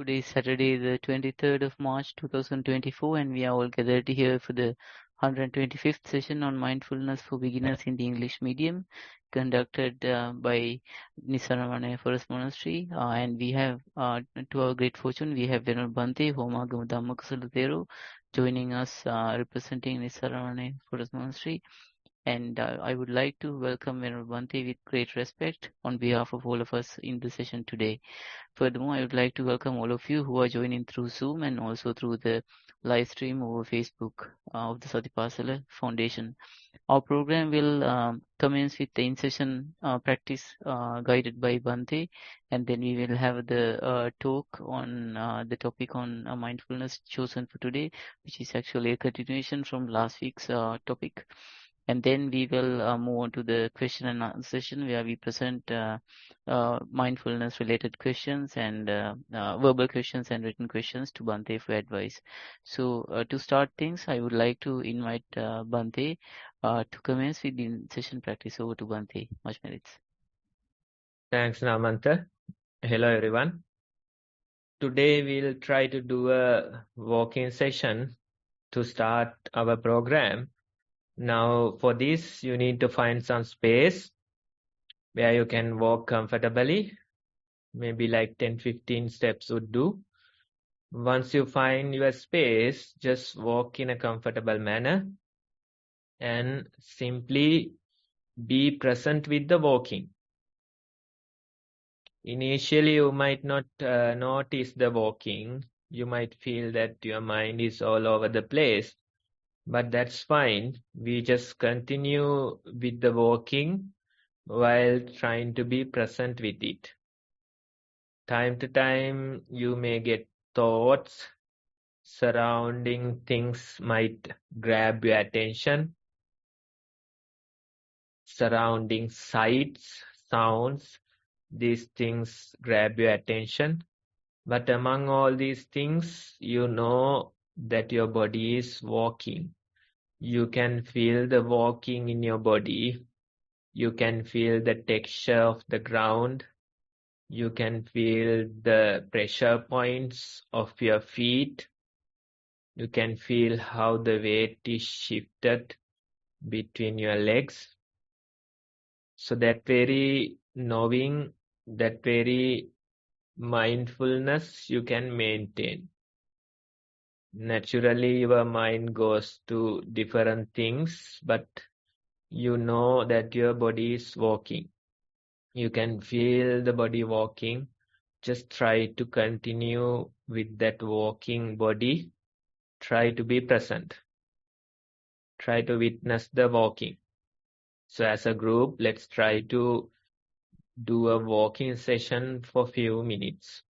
Today is Saturday, the 23rd of March 2024, and we are all gathered here for the 125th session on mindfulness for beginners in the English medium, conducted by Nissarana Forest Monastery. And we have, to our great fortune, we have Venerable Bhante, Homa Dhamma Kusala Thero, joining us, representing Nissarana Forest Monastery. And I would like to welcome Venerable Bhante with great respect on behalf of all of us in the session today. Furthermore, I would like to welcome all of you who are joining through Zoom and also through the live stream over Facebook of the Satipasala Foundation. Our program will commence with the in-session practice guided by Bhante, and then we will have the talk on the topic on mindfulness chosen for today, which is actually a continuation from last week's topic. And then we will move on to the question and answer session where we present mindfulness related questions and verbal questions and written questions to Bhante for advice. So to start things, I would like to invite Bhante to commence with the session practice. Over to Bhante. Much merits. Thanks, Namanta. Hello, everyone. Today we'll try to do a walking session to start our program. Now, for this, you need to find some space where you can walk comfortably. Maybe like 10-15 steps would do. Once you find your space, just walk in a comfortable manner and simply be present with the walking. Initially, you might not notice the walking. You might feel that your mind is all over the place, but that's fine. We just continue with the walking while trying to be present with it. Time to time, you may get thoughts. Surrounding things might grab your attention. Surrounding sights, sounds, these things grab your attention. But among all these things, you know that your body is walking. You can feel the walking in your body. You can feel the texture of the ground. You can feel the pressure points of your feet. You can feel how the weight is shifted between your legs. So that very knowing, that very mindfulness you can maintain. Naturally, your mind goes to different things, but you know that your body is walking. You can feel the body walking. Just try to continue with that walking body. Try to be present. Try to witness the walking. So as a group, let's try to do a walking session for a few minutes.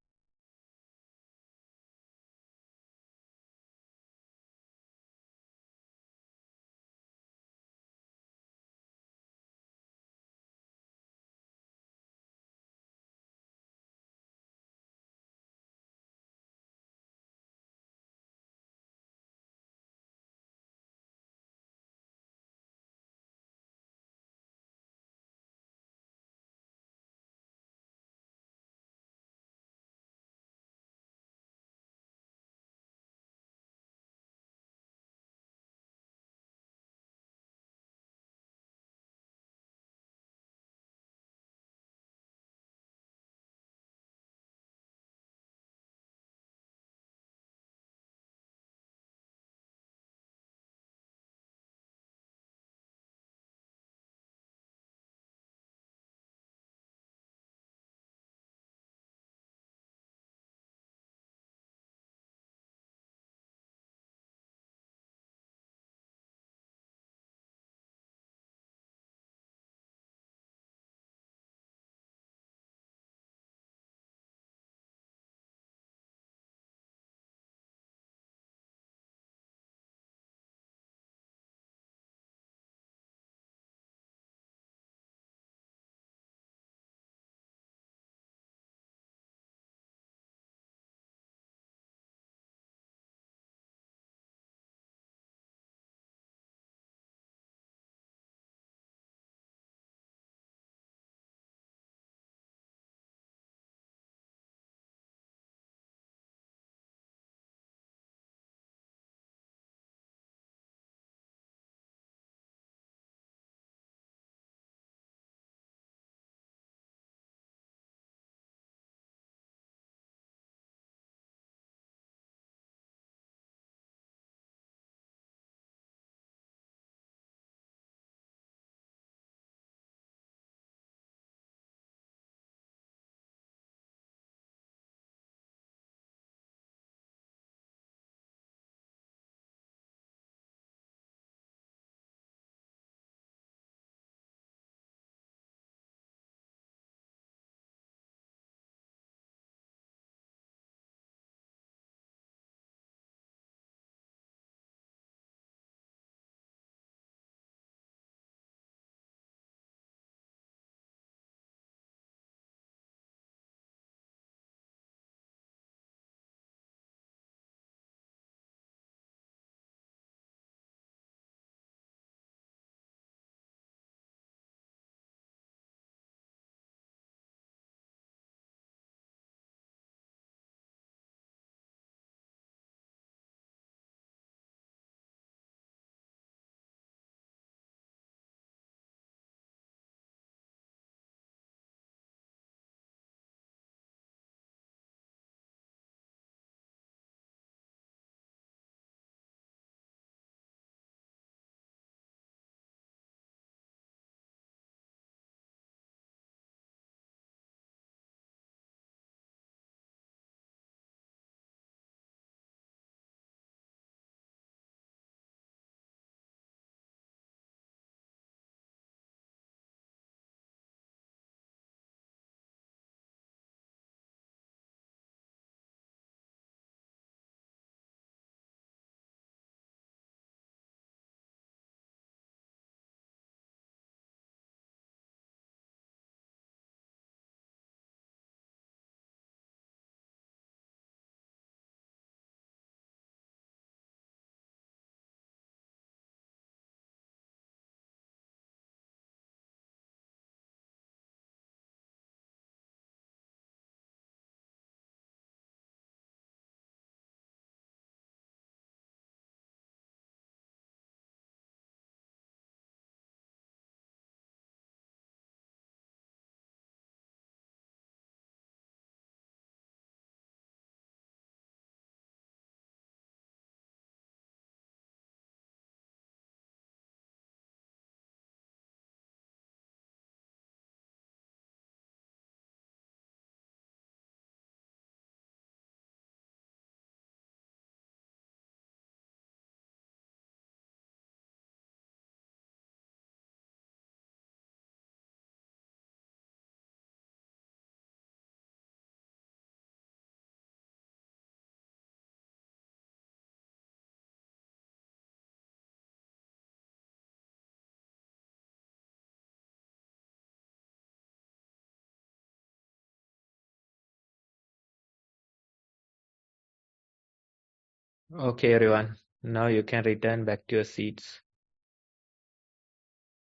Okay, everyone. Now you can return back to your seats.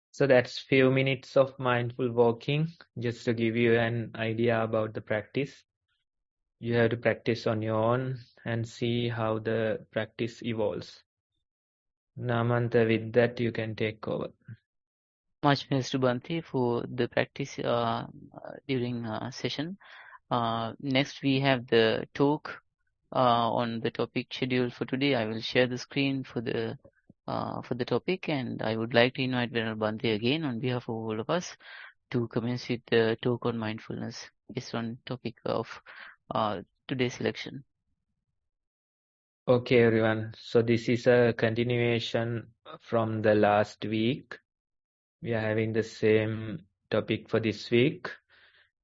So that's few minutes of mindful walking, just to give you an idea about the practice. You have to practice on your own and see how the practice evolves. Namanta, with that you can take over. Much thanks to Bhante for the practice during session. Next we have the talk on the topic scheduled for today. I will share the screen for the topic, and I would like to invite Veneral Bhante again on behalf of all of us to commence with the talk on mindfulness based on topic of today's selection. Okay, everyone. So this is a continuation from the last week. We are having the same topic for this week,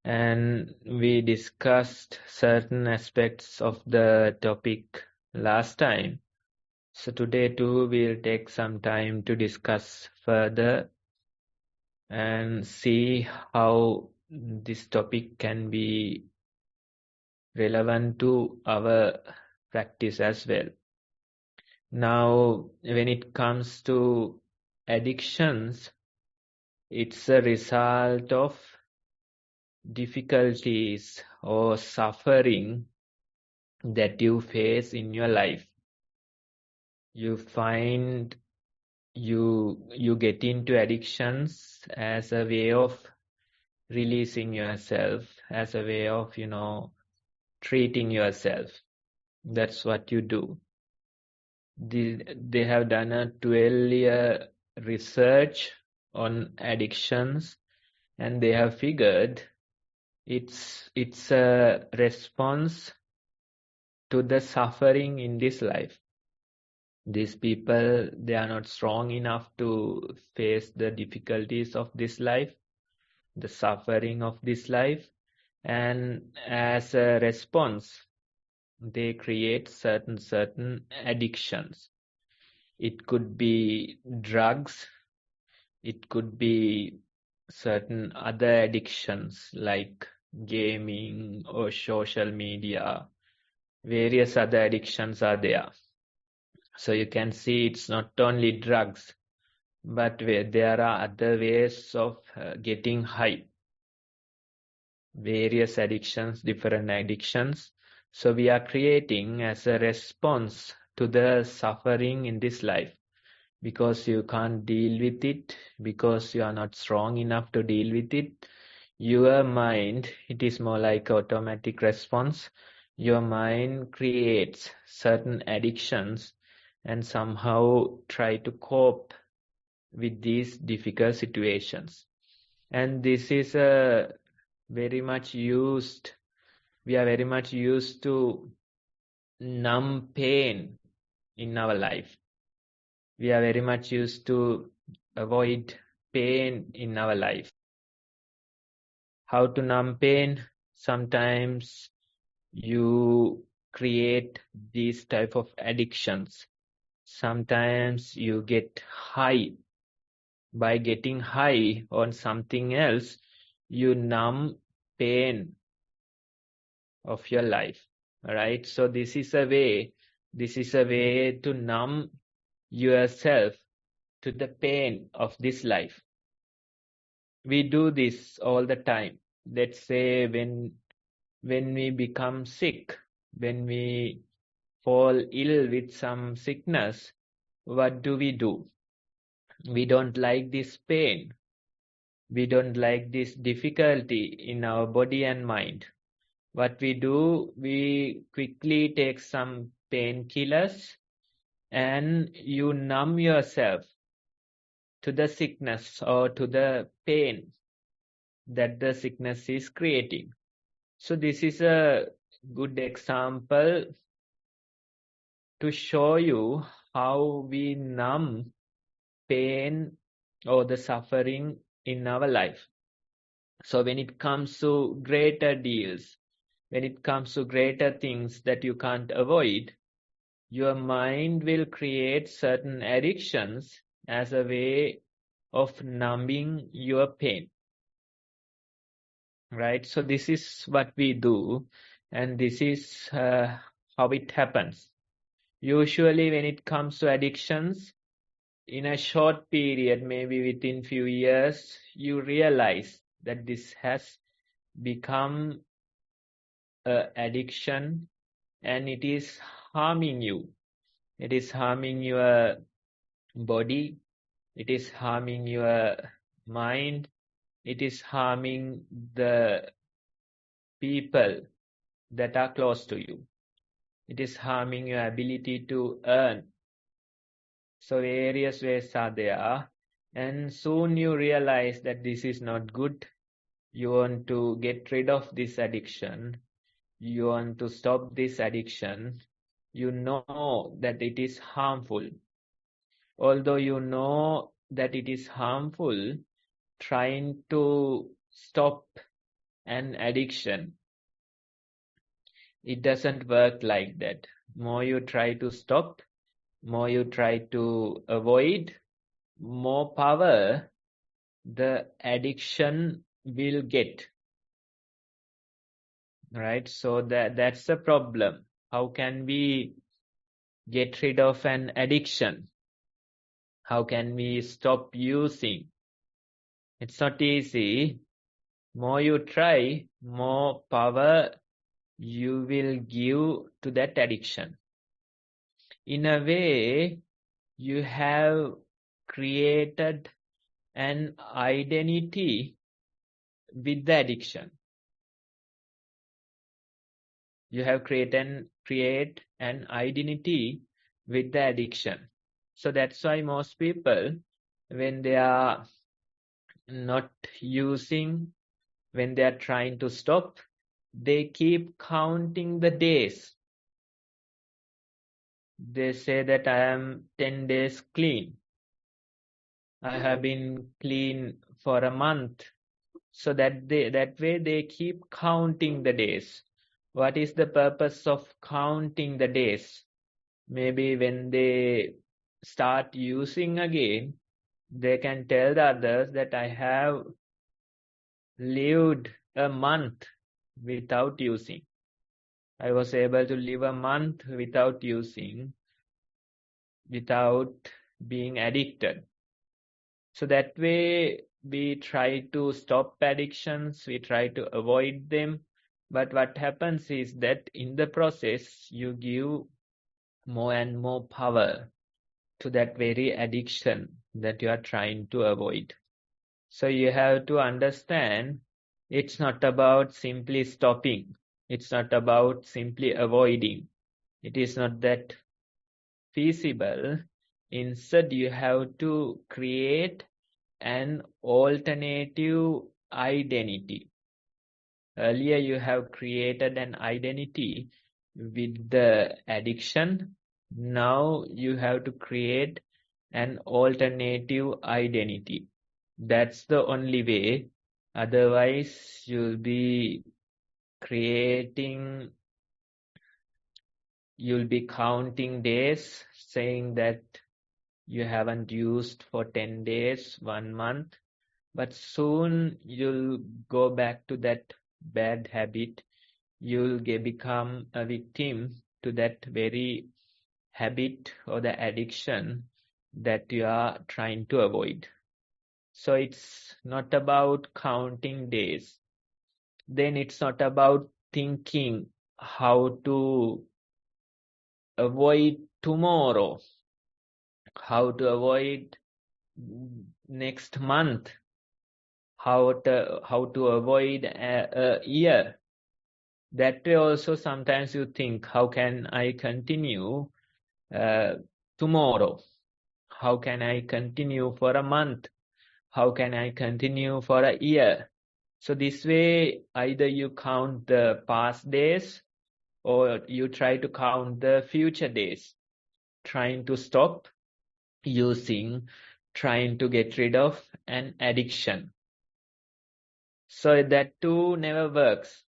and we discussed certain aspects of the topic last time. So today too, we'll take some time to discuss further and see how this topic can be relevant to our practice as well. Now, when it comes to addictions, it's a result of difficulties or suffering that you face in your life. You find you get into addictions as a way of releasing yourself, as a way of, treating yourself. That's what you do. They have done a 12-year research on addictions, and they have figured it's a response to the suffering in this life. These people, they are not strong enough to face the difficulties of this life, the suffering of this life, and as a response, they create certain addictions. It could be drugs, it could be certain other addictions like gaming or social media. Various other addictions are there. So you can see it's not only drugs, but there are other ways of getting high. Various addictions, different addictions. So we are creating as a response to the suffering in this life, because you can't deal with it, because you are not strong enough to deal with it. Your mind, it is more like automatic response. Your mind creates certain addictions and somehow try to cope with these difficult situations. And this is very much used, we are very much used to numb pain in our life. We are very much used to avoid pain in our life. How to numb pain? Sometimes you create these type of addictions. Sometimes you get high. By getting high on something else, you numb pain of your life. All right. So this is a way to numb yourself to the pain of this life. We do this all the time. Let's say when we become sick, when we fall ill with some sickness, what do? We don't like this pain. We don't like this difficulty in our body and mind. What we do, we quickly take some painkillers and you numb yourself to the sickness or to the pain that the sickness is creating. So this is a good example to show you how we numb pain or the suffering in our life. So when it comes to greater deals, when it comes to greater things that you can't avoid, your mind will create certain addictions as a way of numbing your pain. Right? So this is what we do, and this is how it happens. Usually when it comes to addictions, in a short period, maybe within few years, you realize that this has become an addiction and it is harming you. It is harming your body. It is harming your mind. It is harming the people that are close to you. It is harming your ability to earn. So various ways are there. And soon you realize that this is not good. You want to get rid of this addiction. You want to stop this addiction. You know that it is harmful. Although you know that it is harmful, trying to stop an addiction, it doesn't work like that. More you try to stop, more you try to avoid, more power the addiction will get. Right? So that's the problem. How can we get rid of an addiction? How can we stop using? It's not easy. More you try, more power you will give to that addiction. In a way, you have created an identity with the addiction. You have create an identity with the addiction. So that's why most people, when they are not using, when they are trying to stop, they keep counting the days. They say that I am 10 days clean. I have been clean for a month. So that way they keep counting the days. What is the purpose of counting the days? Maybe when they start using again, they can tell the others that I have lived a month without using. I was able to live a month without using, without being addicted. So that way we try to stop addictions, we try to avoid them. But what happens is that in the process, you give more and more power to that very addiction that you are trying to avoid. So you have to understand it's not about simply stopping. It's not about simply avoiding. It is not that feasible. Instead, you have to create an alternative identity. Earlier, you have created an identity with the addiction. Now, you have to create an alternative identity. That's the only way. Otherwise, you'll be counting days, saying that you haven't used for 10 days, 1 month, but soon you'll go back to that bad habit. You'll become a victim to that very habit or the addiction that you are trying to avoid. So it's not about counting days. Then it's not about thinking how to avoid tomorrow, how to avoid next month, how to avoid a year. That way also sometimes you think, how can I continue tomorrow? How can I continue for a month? How can I continue for a year? So this way, either you count the past days or you try to count the future days, trying to stop using, trying to get rid of an addiction. So that too never works.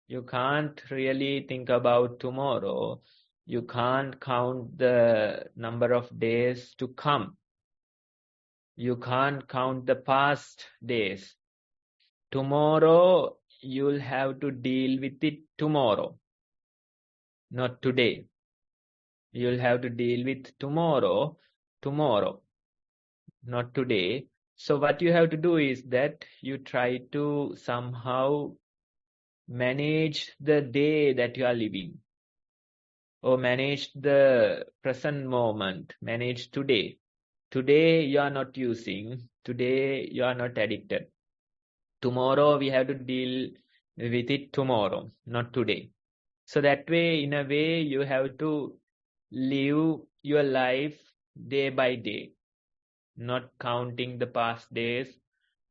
You can't really think about tomorrow. You can't count the number of days to come. You can't count the past days. Tomorrow, you'll have to deal with it tomorrow, not today. You'll have to deal with tomorrow, not today. So what you have to do is that you try to somehow manage the day that you are living, or manage the present moment, manage today. Today you are not using, today you are not addicted. Tomorrow we have to deal with it tomorrow, not today. So that way, in a way, you have to live your life day by day, not counting the past days,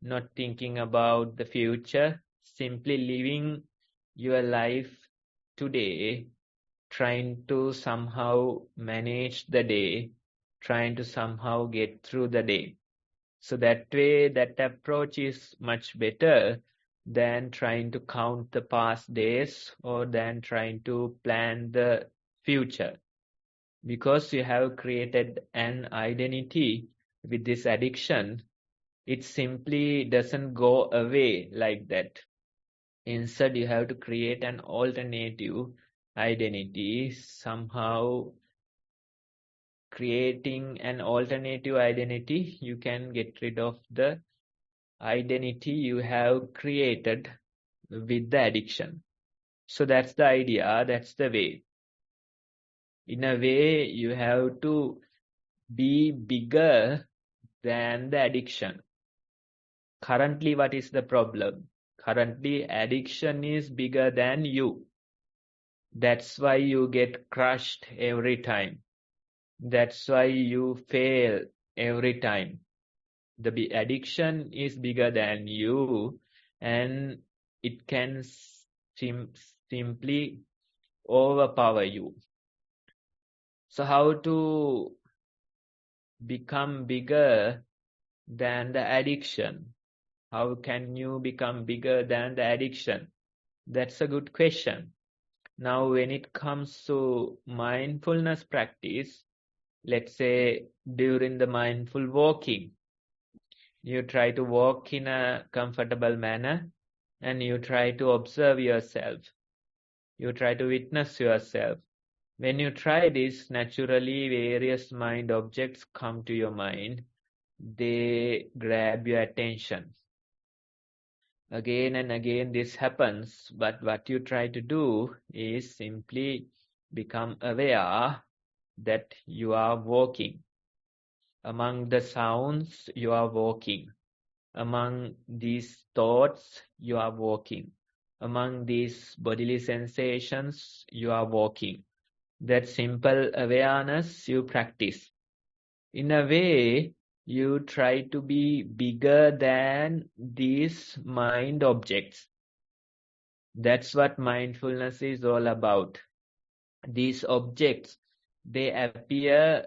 not thinking about the future, simply living your life today, trying to somehow manage the day, trying to somehow get through the day. So that way, that approach is much better than trying to count the past days or than trying to plan the future. Because you have created an identity with this addiction, it simply doesn't go away like that. Instead, you have to create an alternative identity, somehow creating an alternative identity, you can get rid of the identity you have created with the addiction. So that's the idea, that's the way. In a way, you have to be bigger than the addiction. Currently, what is the problem? Currently, addiction is bigger than you. That's why you get crushed every time. That's why you fail every time. The addiction is bigger than you, and it can simply overpower you. So how to become bigger than the addiction? How can you become bigger than the addiction? That's a good question. Now, when it comes to mindfulness practice, let's say during the mindful walking, you try to walk in a comfortable manner and you try to observe yourself. You try to witness yourself. When you try this, naturally various mind objects come to your mind. They grab your attention. Again and again this happens, but what you try to do is simply become aware that you are walking. Among the sounds, you are walking. Among these thoughts, you are walking. Among these bodily sensations, you are walking. That simple awareness you practice. In a way, you try to be bigger than these mind objects. That's what mindfulness is all about. These objects, they appear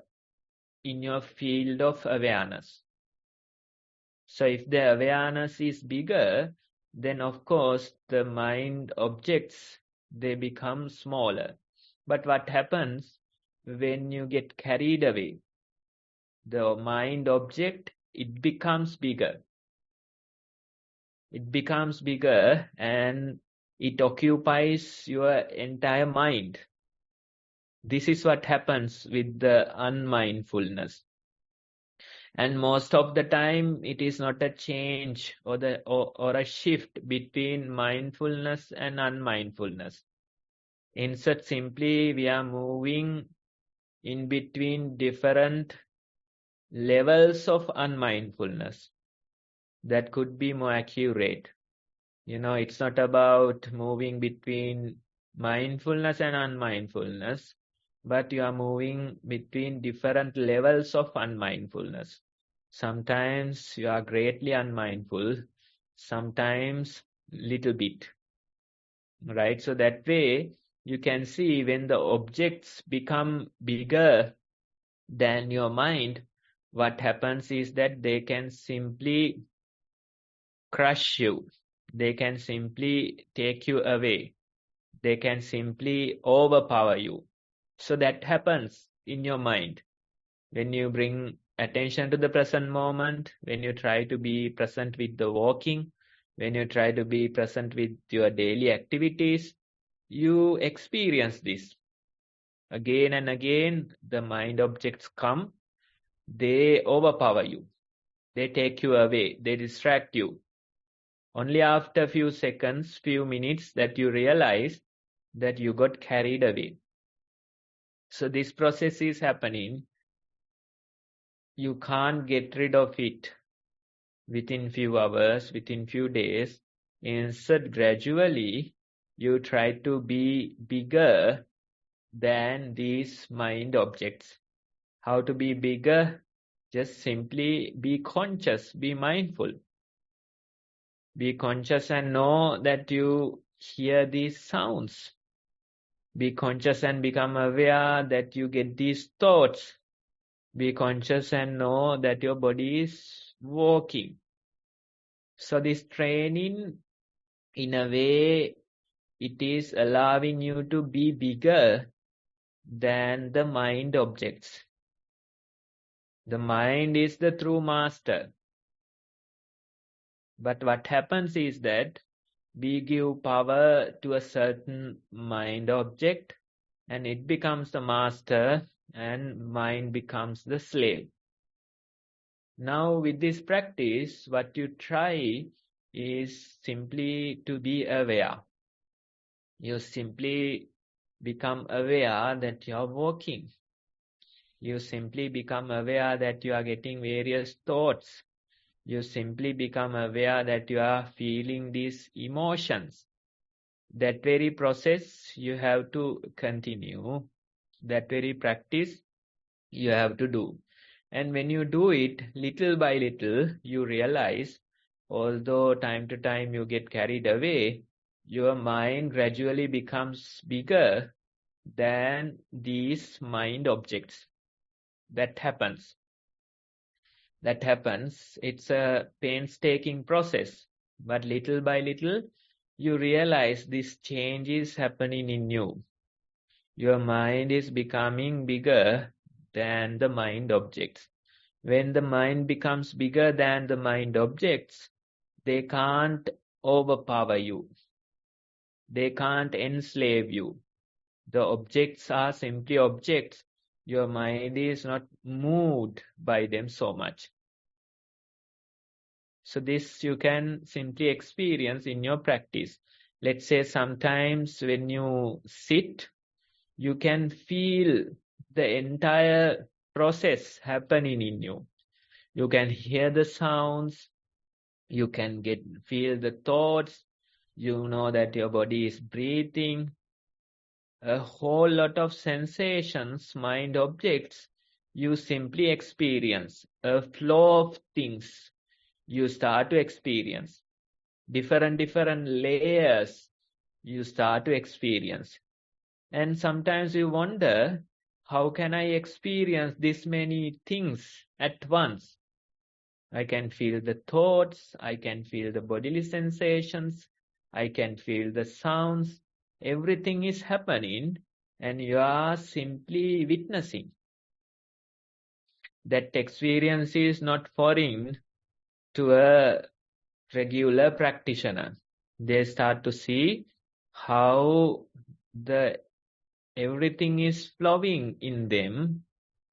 in your field of awareness. So if the awareness is bigger, then of course the mind objects, they become smaller. But what happens when you get carried away? The mind object, it becomes bigger. It becomes bigger and it occupies your entire mind. This is what happens with the unmindfulness. And most of the time, it is not a change or a shift between mindfulness and unmindfulness. Instead, simply we are moving in between different levels of unmindfulness. That could be more accurate. It's not about moving between mindfulness and unmindfulness, but you are moving between different levels of unmindfulness. Sometimes you are greatly unmindful, sometimes little bit, right? So that way you can see when the objects become bigger than your mind, what happens is that they can simply crush you. They can simply take you away. They can simply overpower you. So that happens in your mind. When you bring attention to the present moment, when you try to be present with the walking, when you try to be present with your daily activities, you experience this. Again and again, the mind objects come, they overpower you. They take you away, they distract you. Only after a few seconds, few minutes that you realize that you got carried away. So this process is happening. You can't get rid of it within few hours, within few days. Instead, gradually, you try to be bigger than these mind objects. How to be bigger? Just simply be conscious, be mindful. Be conscious and know that you hear these sounds. Be conscious and become aware that you get these thoughts. Be conscious and know that your body is walking. So this training, in a way, it is allowing you to be bigger than the mind objects. The mind is the true master. But what happens is that we give power to a certain mind object and it becomes the master and mind becomes the slave. Now with this practice, what you try is simply to be aware. You simply become aware that you are walking. You simply become aware that you are getting various thoughts. You simply become aware that you are feeling these emotions. That very process you have to continue. That very practice you have to do. And when you do it little by little, you realize, although time to time you get carried away, your mind gradually becomes bigger than these mind objects. That happens. It's a painstaking process, but little by little, you realize this change is happening in you. Your mind is becoming bigger than the mind objects. When the mind becomes bigger than the mind objects, they can't overpower you. They can't enslave you. The objects are simply objects. Your mind is not moved by them so much. So this you can simply experience in your practice. Let's say sometimes when you sit, you can feel the entire process happening in you. You can hear the sounds, you can feel the thoughts, you know that your body is breathing. A whole lot of sensations, mind objects, you simply experience. A flow of things you start to experience. Different layers you start to experience. And sometimes you wonder, how can I experience this many things at once? I can feel the thoughts, I can feel the bodily sensations, I can feel the sounds. Everything is happening and you are simply witnessing. That experience is not foreign to a regular practitioner. They start to see how everything is flowing in them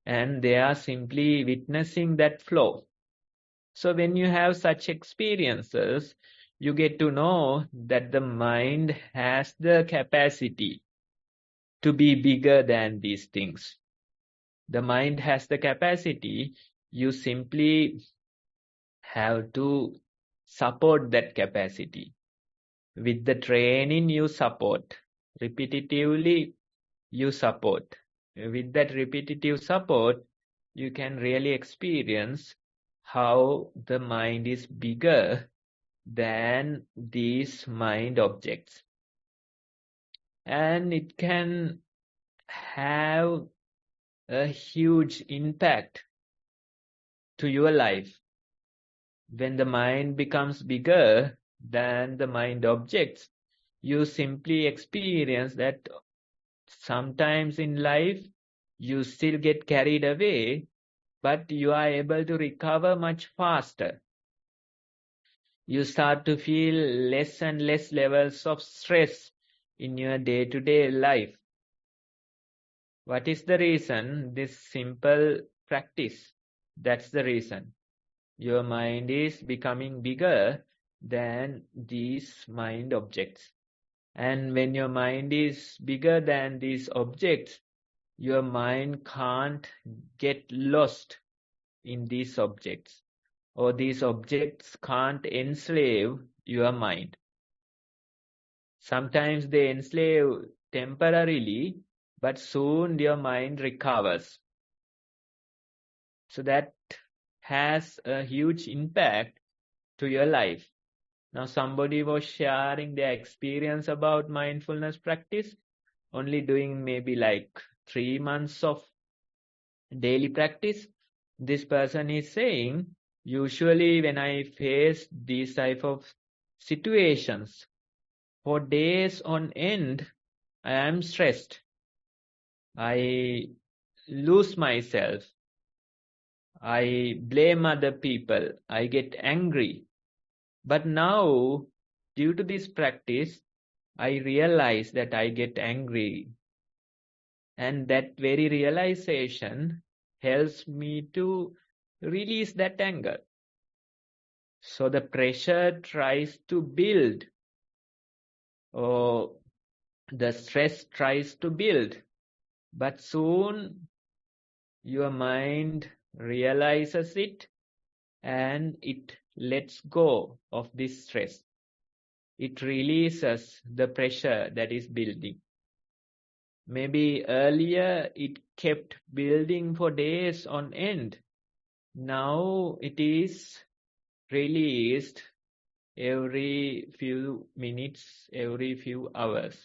and they are simply witnessing that flow. So when you have such experiences, you get to know that the mind has the capacity to be bigger than these things. The mind has the capacity. You simply have to support that capacity. With the training, you support. Repetitively, you support. With that repetitive support, you can really experience how the mind is bigger than these mind objects. And it can have a huge impact to your life. When the mind becomes bigger than the mind objects, you simply experience that sometimes in life you still get carried away, but you are able to recover much faster. You start to feel less and less levels of stress in your day-to-day life. What is the reason? This simple practice. That's the reason. Your mind is becoming bigger than these mind objects. And when your mind is bigger than these objects, your mind can't get lost in these objects, or these objects can't enslave your mind. Sometimes they enslave temporarily, but soon your mind recovers. So that has a huge impact to your life. Now, somebody was sharing their experience about mindfulness practice, only doing maybe like 3 months of daily practice. This person is saying, usually when I face these type of situations, for days on end, I am stressed. I lose myself. I blame other people. I get angry. But now, due to this practice, I realize that I get angry. And that very realization helps me to release that anger. So the pressure tries to build, or the stress tries to build. But soon your mind realizes it and it lets go of this stress. It releases the pressure that is building. Maybe earlier it kept building for days on end. Now it is released every few minutes, every few hours.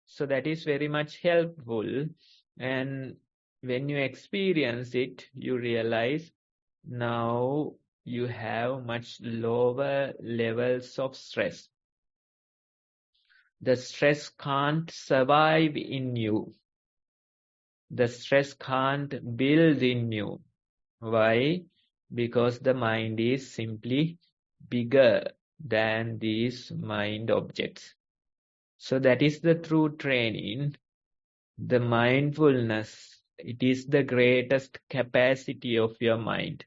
So that is very much helpful. And when you experience it, you realize now you have much lower levels of stress. The stress can't survive in you. The stress can't build in you. Why? Because the mind is simply bigger than these mind objects. So that is the true training. The mindfulness, it is the greatest capacity of your mind.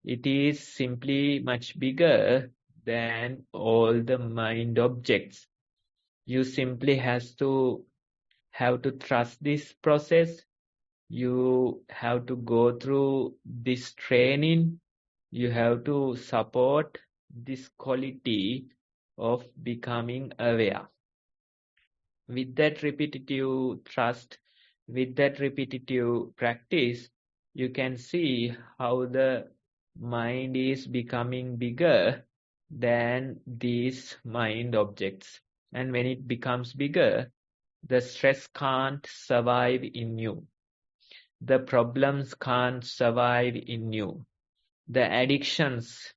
It is simply much bigger than all the mind objects. You simply have to trust this process. You have to go through this training. You have to support this quality of becoming aware. With that repetitive trust, with that repetitive practice, you can see how the mind is becoming bigger than these mind objects. And when it becomes bigger, the stress can't survive in you. The problems can't survive in you. The addictions,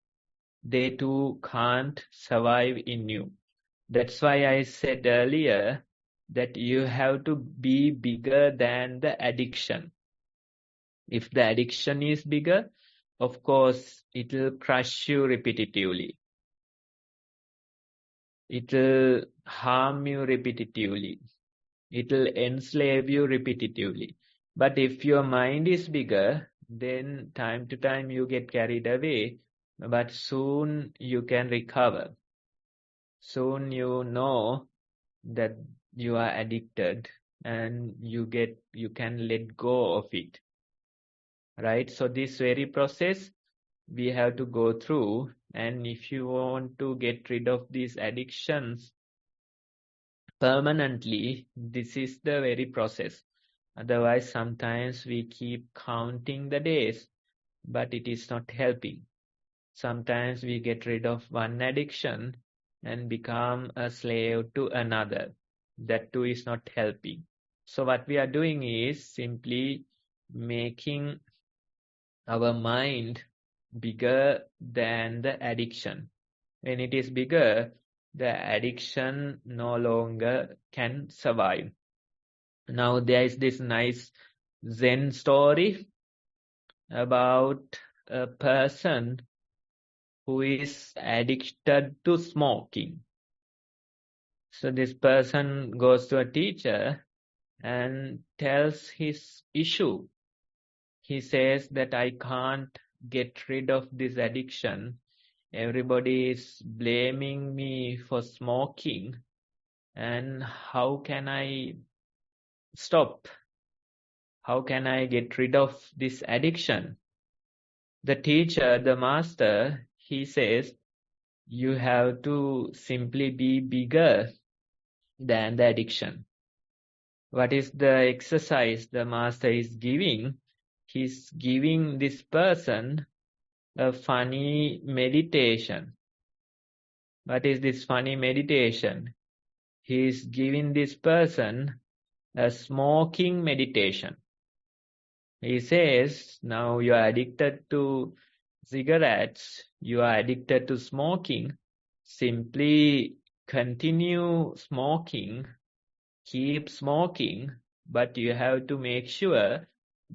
they too can't survive in you. That's why I said earlier that you have to be bigger than the addiction. If the addiction is bigger, of course, it will crush you repetitively. It will harm you repetitively. It will enslave you repetitively. But if your mind is bigger, then time to time you get carried away, but soon you can recover. Soon you know that you are addicted and you can let go of it, right? So this very process we have to go through, and if you want to get rid of these addictions permanently, this is the very process. Otherwise, sometimes we keep counting the days, but it is not helping. Sometimes we get rid of one addiction and become a slave to another. That too is not helping. So what we are doing is simply making our mind bigger than the addiction. When it is bigger, the addiction no longer can survive. Now there is this nice Zen story about a person who is addicted to smoking. So this person goes to a teacher and tells his issue. He says that I can't get rid of this addiction. Everybody is blaming me for smoking, and how can I stop? How can I get rid of this addiction? The teacher, the master, he says, you have to simply be bigger than the addiction. What is the exercise the master is giving? He's giving this person a funny meditation. What is this funny meditation? He's giving this person a smoking meditation. He says, now you are addicted to cigarettes, you are addicted to smoking, simply continue smoking, keep smoking, but you have to make sure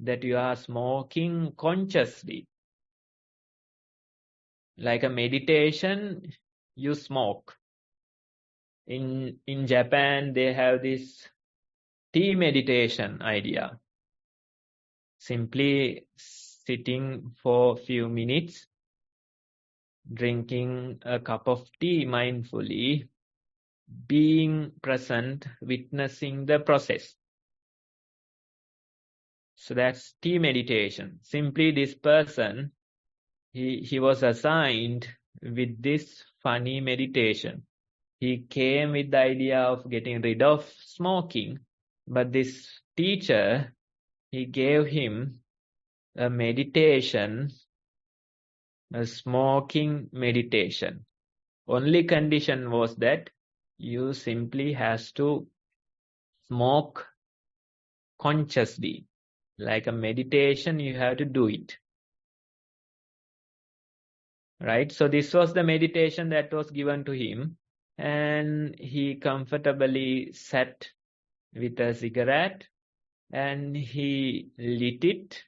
that you are smoking consciously. Like a meditation, you smoke. In Japan, they have this tea meditation idea. Simply sitting for a few minutes, drinking a cup of tea mindfully, being present, witnessing the process. So that's tea meditation. Simply this person, he was assigned with this funny meditation. He came with the idea of getting rid of smoking, but this teacher, he gave him a meditation, a smoking meditation. Only condition was that you simply has to smoke consciously. Like a meditation, you have to do it. Right? So this was the meditation that was given to him, and he comfortably sat with a cigarette and he lit it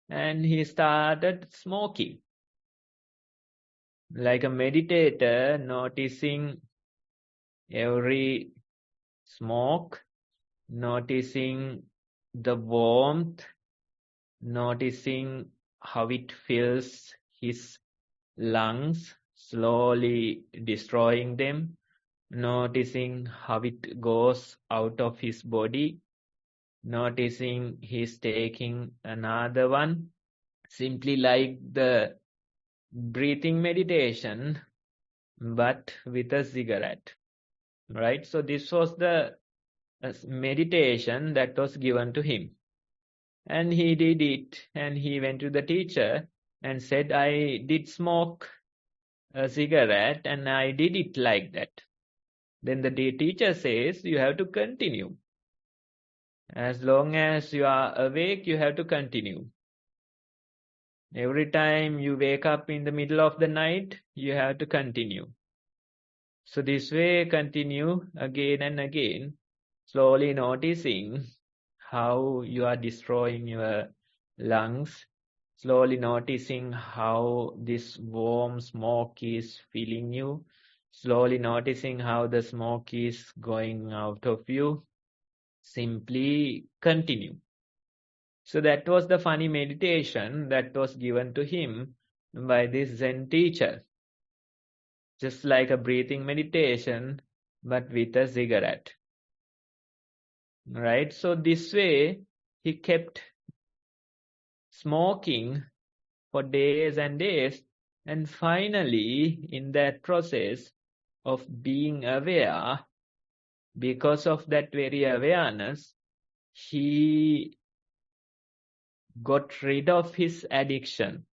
and he started smoking. Like a meditator, noticing every smoke, noticing the warmth, noticing how it fills his lungs, slowly destroying them, noticing how it goes out of his body, noticing he's taking another one, simply like the breathing meditation, but with a cigarette, right? So this was the meditation that was given to him. And he did it, and he went to the teacher and said, I did smoke a cigarette and I did it like that. Then the teacher says, you have to continue. As long as you are awake, you have to continue. Every time you wake up in the middle of the night, you have to continue. So this way, continue again and again, slowly noticing how you are destroying your lungs, slowly noticing how this warm smoke is filling you, slowly noticing how the smoke is going out of you. Simply continue. So that was the funny meditation that was given to him by this Zen teacher. Just like a breathing meditation, but with a cigarette. Right? So this way, he kept smoking for days and days. And finally, in that process of being aware, because of that very awareness, he got rid of his addiction.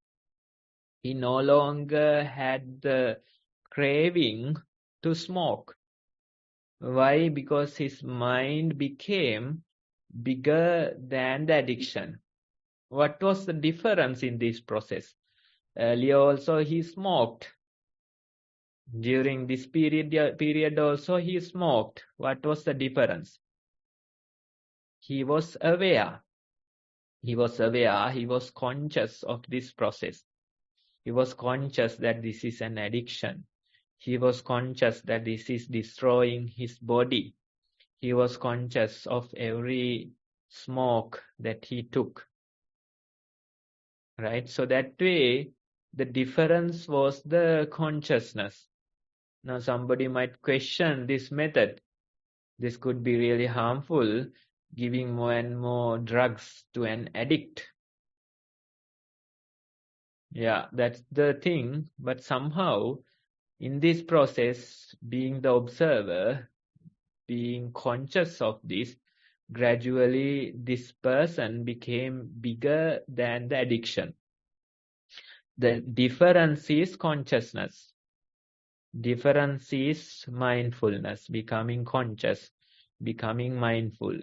He no longer had the craving to smoke. Why? Because his mind became bigger than the addiction. What was the difference in this process? Earlier also he smoked. During this period also he smoked. What was the difference? He was aware. He was aware. He was conscious of this process. He was conscious that this is an addiction. He was conscious that this is destroying his body. He was conscious of every smoke that he took, right? So that way, the difference was the consciousness. Now somebody might question this method. This could be really harmful, giving more and more drugs to an addict. Yeah, that's the thing. But somehow, in this process, being the observer, being conscious of this, gradually this person became bigger than the addiction. The difference is consciousness. Difference is mindfulness, becoming conscious, becoming mindful.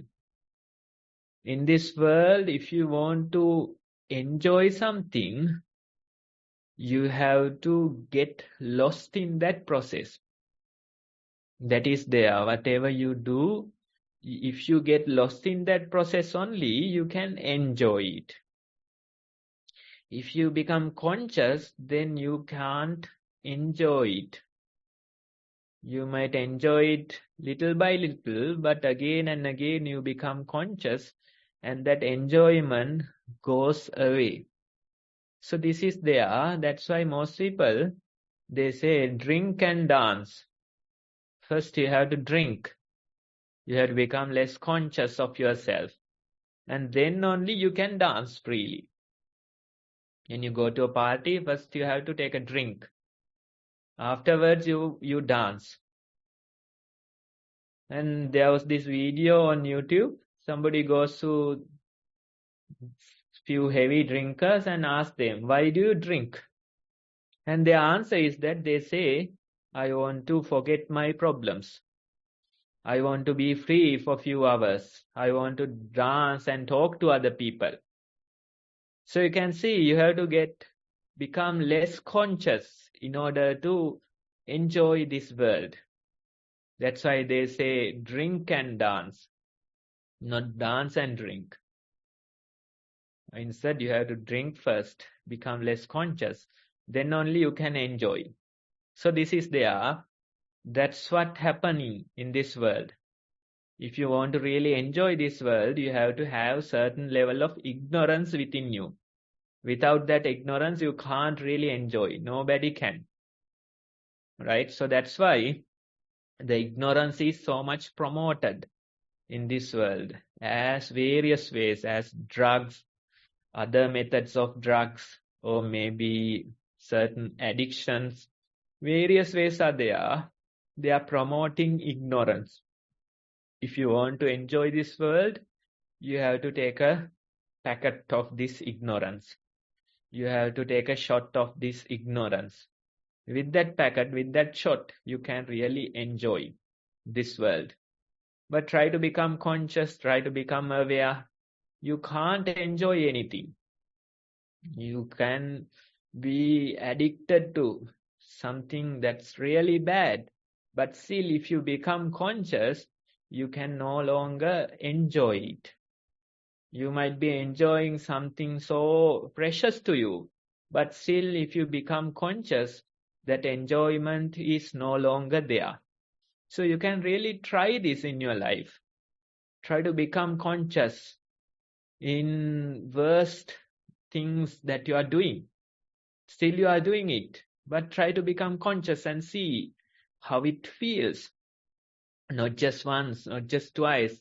In this world, if you want to enjoy something, you have to get lost in that process. That is there. Whatever you do, if you get lost in that process only, you can enjoy it. If you become conscious, then you can't enjoy it. You might enjoy it little by little, but again and again you become conscious and that enjoyment goes away. So this is there. That's why most people, they say drink and dance. First you have to drink. You have to become less conscious of yourself. And then only you can dance freely. When you go to a party, first you have to take a drink. Afterwards you dance. And there was this video on YouTube. Somebody goes to few heavy drinkers and asks them, why do you drink? And their answer is that they say, I want to forget my problems. I want to be free for a few hours. I want to dance and talk to other people. So you can see you have to become less conscious in order to enjoy this world. That's why they say drink and dance, not dance and drink. Instead, you have to drink first, become less conscious, then only you can enjoy. So this is there. That's what happening in this world. If you want to really enjoy this world, you have to have certain level of ignorance within you. Without that ignorance, you can't really enjoy. Nobody can. Right? So that's why the ignorance is so much promoted in this world as various ways, as drugs, other methods of drugs, or maybe certain addictions. Various ways are there. They are promoting ignorance. If you want to enjoy this world, you have to take a packet of this ignorance. You have to take a shot of this ignorance. With that packet, with that shot, you can really enjoy this world. But try to become conscious, try to become aware. You can't enjoy anything. You can be addicted to something that's really bad. But still, if you become conscious, you can no longer enjoy it. You might be enjoying something so precious to you, but still if you become conscious, that enjoyment is no longer there. So you can really try this in your life. Try to become conscious in worst things that you are doing. Still you are doing it, but try to become conscious and see how it feels. Not just once, not just twice,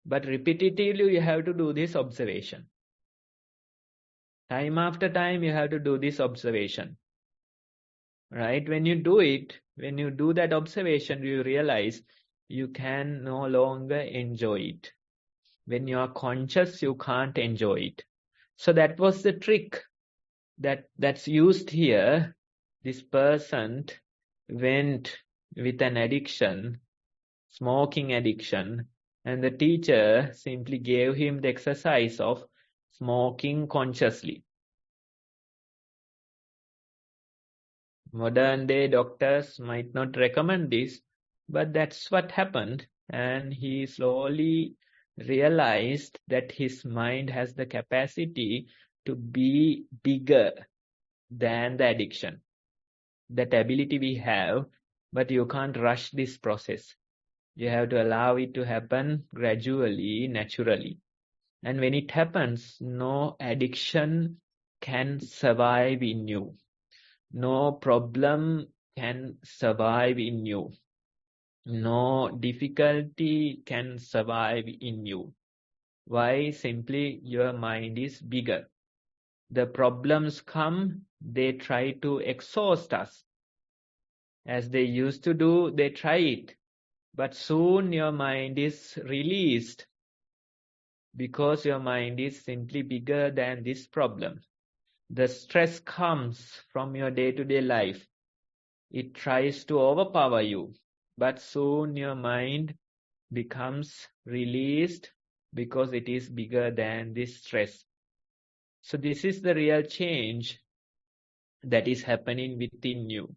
but repetitively you have to do this observation. Time after time you have to do this observation. Right? When you do it, when you do that observation, you realize you can no longer enjoy it. When you are conscious, you can't enjoy it. So that was the trick that's used here. This person went with an addiction, smoking addiction, and the teacher simply gave him the exercise of smoking consciously. Modern day doctors might not recommend this, but that's what happened. And he slowly realized that his mind has the capacity to be bigger than the addiction. That ability we have, but you can't rush this process. You have to allow it to happen gradually, naturally. And when it happens, no addiction can survive in you. No problem can survive in you. No difficulty can survive in you. Why? Simply your mind is bigger. The problems come, they try to exhaust us. As they used to do, they try it. But soon your mind is released because your mind is simply bigger than this problem. The stress comes from your day-to-day life. It tries to overpower you, but soon your mind becomes released because it is bigger than this stress. So this is the real change that is happening within you.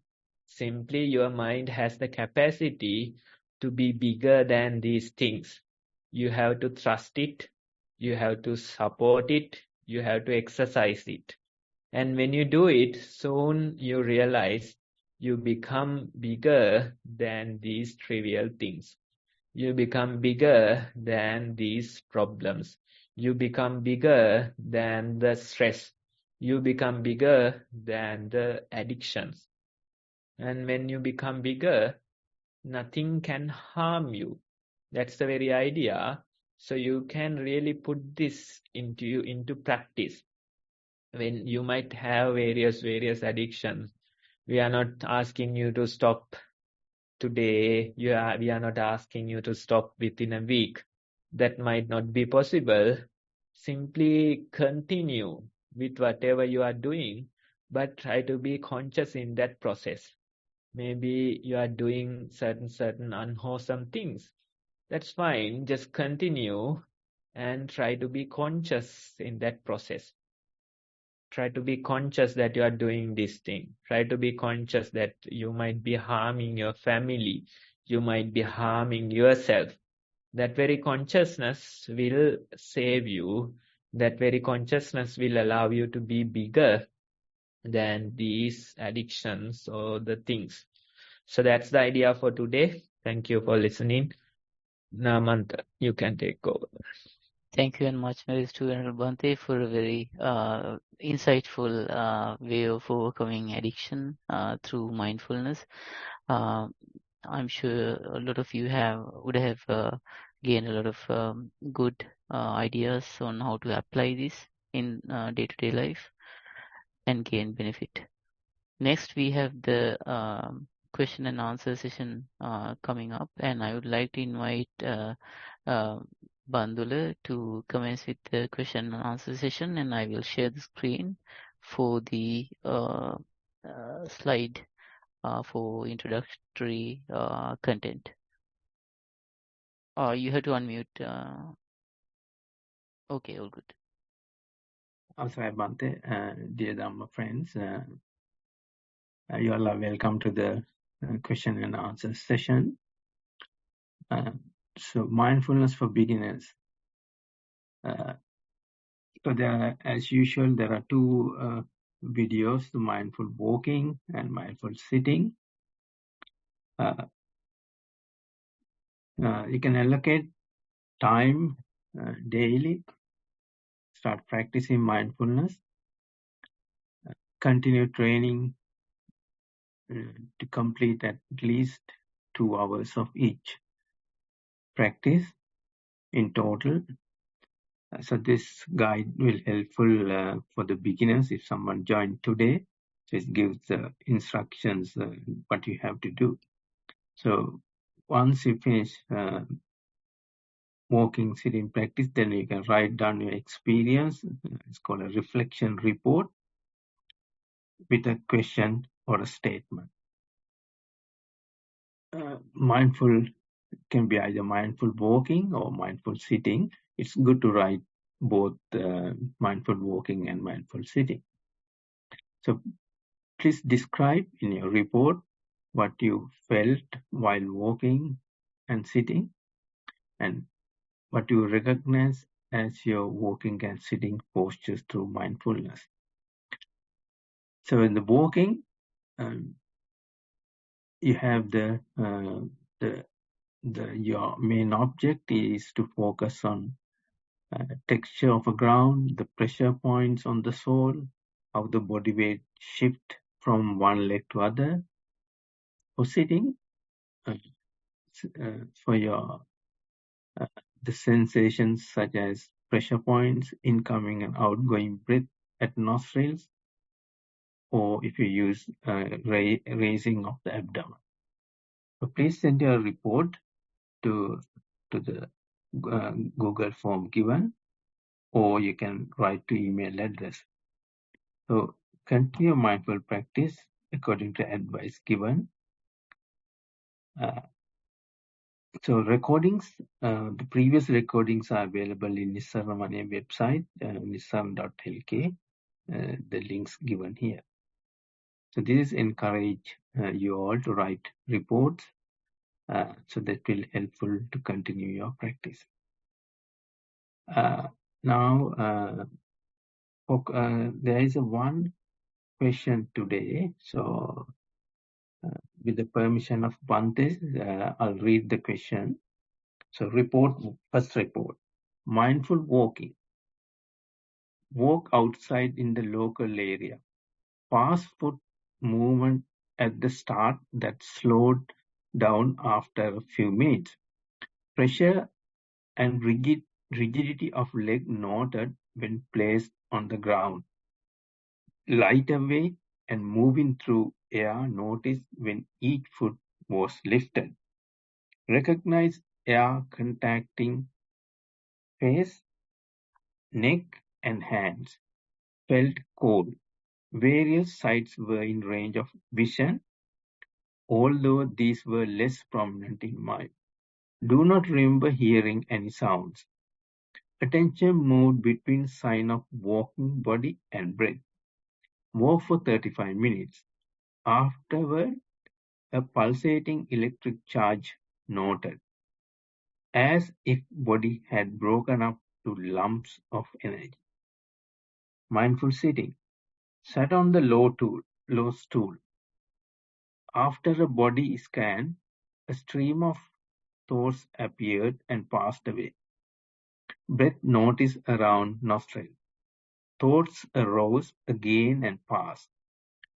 Simply your mind has the capacity to be bigger than these things. You have to trust it, you have to support it, you have to exercise it. And when you do it, soon you realize you become bigger than these trivial things. You become bigger than these problems. You become bigger than the stress. You become bigger than the addictions. And when you become bigger, nothing can harm you. That's the very idea. So you can really put this into practice. When you might have various addictions, we are not asking you to stop today. We are not asking you to stop within a week. That might not be possible. Simply continue with whatever you are doing, but try to be conscious in that process. Maybe you are doing certain unwholesome things. That's fine. Just continue and try to be conscious in that process. Try to be conscious that you are doing this thing. Try to be conscious that you might be harming your family. You might be harming yourself. That very consciousness will save you. That very consciousness will allow you to be bigger than these addictions or the things. So that's the idea for today. Thank you for listening. Namanta, you can take over. Thank you very much, Mr. Venerable Bhante, for a very insightful way of overcoming addiction through mindfulness. I'm sure a lot of you would have gained a lot of good ideas on how to apply this in day-to-day life and gain benefit. Next, we have the question and answer session coming up, and I would like to invite Bandula to commence with the question and answer session, and I will share the screen for the slide for introductory content. You have to unmute. Okay, all good. Also, Bhante, dear Dhamma friends, you all are welcome to the question and answer session. So, mindfulness for beginners. So, as usual, there are two videos: the mindful walking and mindful sitting. You can allocate time daily. Start practicing mindfulness. Continue training to complete at least 2 hours of each practice in total. So this guide will helpful for the beginners if someone joined today. So it gives instructions what you have to do. So once you finish walking, sitting practice, then you can write down your experience. It's called a reflection report with a question or a statement. Mindful can be either mindful walking or mindful sitting. It's good to write both mindful walking and mindful sitting. So please describe in your report what you felt while walking and sitting, and what you recognize as your walking and sitting postures through mindfulness. So in the walking, you have the Your main object is to focus on texture of a ground, the pressure points on the sole, how the body weight shift from one leg to other. For sitting, uh, for your the sensations such as pressure points, incoming and outgoing breath at nostrils, or if you use raising of the abdomen. So please send your report to the Google form given, or you can write to email address. So continue mindful practice according to advice given. So recordings, the previous recordings are available in Nissarana website, nissarana.lk, the links given here. So this encourage you all to write reports, so that will helpful to continue your practice. Now, there is one question today. So with the permission of Bante, I'll read the question. So first report. Mindful walking. Walk outside in the local area. Fast foot movement at the start that slowed down after a few minutes. Pressure and rigidity of leg noted when placed on the ground. Lighter weight and moving through air noticed when each foot was lifted. Recognize air contacting face, neck and hands. Felt cold. Various sights were in range of vision, although these were less prominent in mind. Do not remember hearing any sounds. Attention moved between sign of walking body and breath. Walk for 35 minutes. Afterward, a pulsating electric charge noted, as if body had broken up to lumps of energy. Mindful sitting. Sat on the low stool. After a body scan, a stream of thoughts appeared and passed away. Breath noticed around nostril. Thoughts arose again and passed.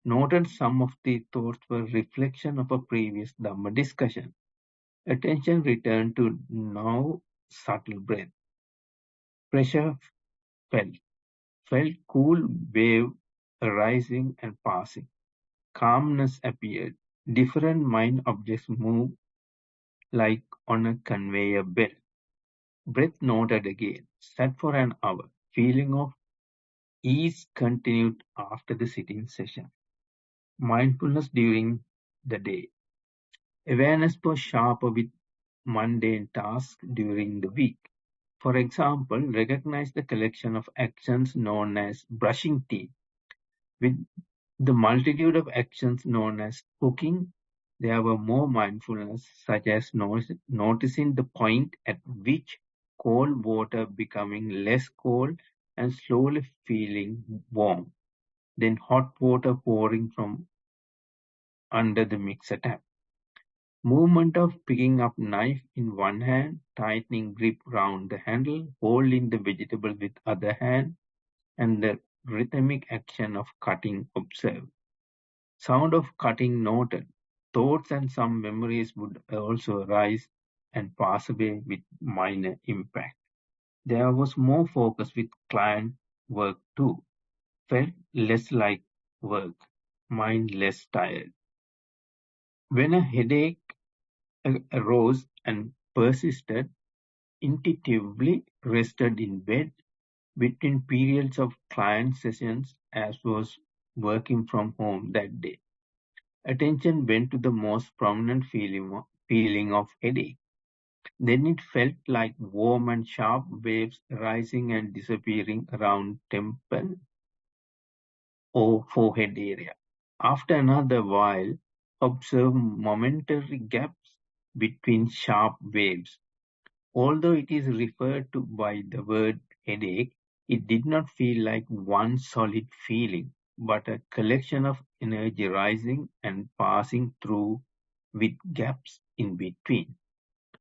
Noted some of the thoughts were reflection of a previous Dhamma discussion. Attention returned to now subtle breath. Pressure felt. Felt cool wave arising and passing. Calmness appeared. Different mind objects moved like on a conveyor belt. Breath noted again. Sat for an hour. Feeling of ease continued after the sitting session. Mindfulness during the day. Awareness was sharper with mundane tasks during the week. For example, recognize the collection of actions known as brushing teeth. With the multitude of actions known as cooking, there were more mindfulness, such as noticing the point at which cold water becoming less cold and slowly feeling warm, then hot water pouring from under the mixer tap. Movement of picking up knife in one hand, tightening grip round the handle, holding the vegetable with other hand, and the rhythmic action of cutting observed. Sound of cutting noted. Thoughts and some memories would also arise and pass away with minor impact. There was more focus with client work too. Felt less like work, mind less tired. When a headache arose and persisted, intuitively rested in bed between periods of client sessions as was working from home that day. Attention went to the most prominent feeling of headache. Then it felt like warm and sharp waves rising and disappearing around temple or forehead area. After another while, observe momentary gaps between sharp waves. Although it is referred to by the word headache, it did not feel like one solid feeling, but a collection of energy rising and passing through with gaps in between.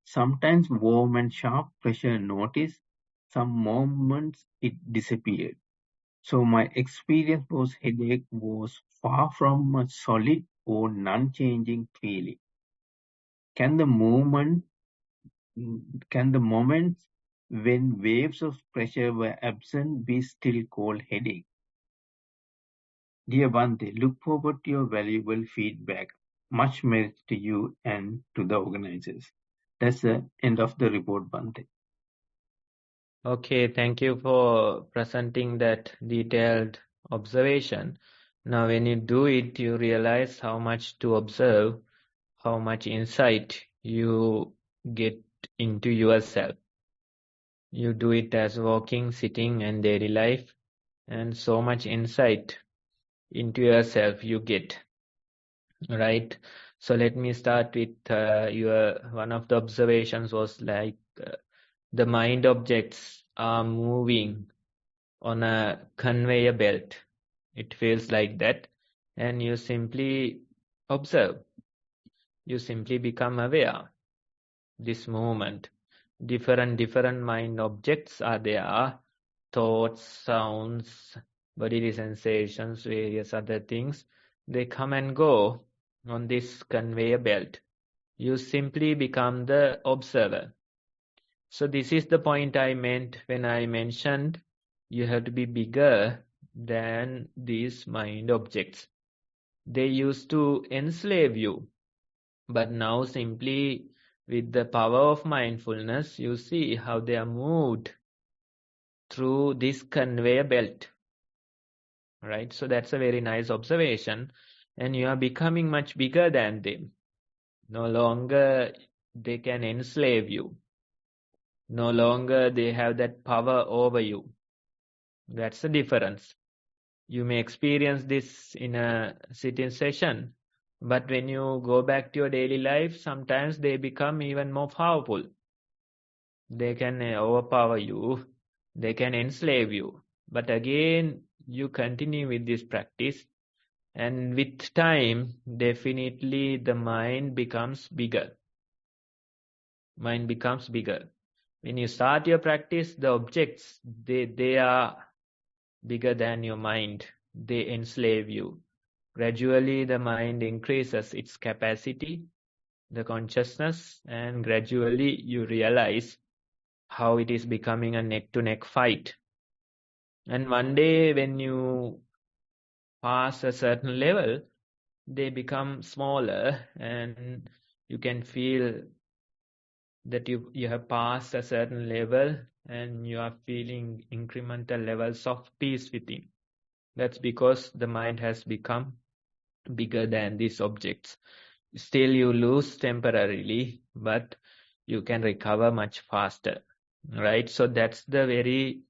Sometimes warm and sharp pressure noticed, some moments it disappeared. So my experience was headache was far from a solid or non-changing feeling. Can the moments when waves of pressure were absent be still called headache? Dear Bhante, look forward to your valuable feedback. Much merit to you and to the organizers. That's the end of the report, Bhante. Okay, thank you for presenting that detailed observation. Now, when you do it, you realize how much to observe, how much insight you get into yourself. You do it as walking, sitting, and daily life, and so much insight into yourself you get, right? So let me start with one of the observations was like the mind objects are moving on a conveyor belt. It feels like that, and you simply observe. You simply become aware. This moment, different mind objects are there, thoughts, sounds, bodily sensations, various other things. They come and go on this conveyor belt. You simply become the observer. So this is the point I meant when I mentioned you have to be bigger than these mind objects. They used to enslave you, but now simply with the power of mindfulness, you see how they are moved through this conveyor belt, right? So that's a very nice observation, and you are becoming much bigger than them. No longer they can enslave you. No longer they have that power over you. That's the difference. You may experience this in a sitting session, but when you go back to your daily life, sometimes they become even more powerful. They can overpower you. They can enslave you. But again, you continue with this practice, and with time, definitely the mind becomes bigger. Mind becomes bigger. When you start your practice, the objects, they are bigger than your mind. They enslave you. Gradually, the mind increases its capacity, the consciousness, and gradually you realize how it is becoming a neck-to-neck fight. And one day when you pass a certain level, they become smaller, and you can feel that you have passed a certain level and you are feeling incremental levels of peace within. That's because the mind has become bigger than these objects. Still you lose temporarily, but you can recover much faster, right? So that's the very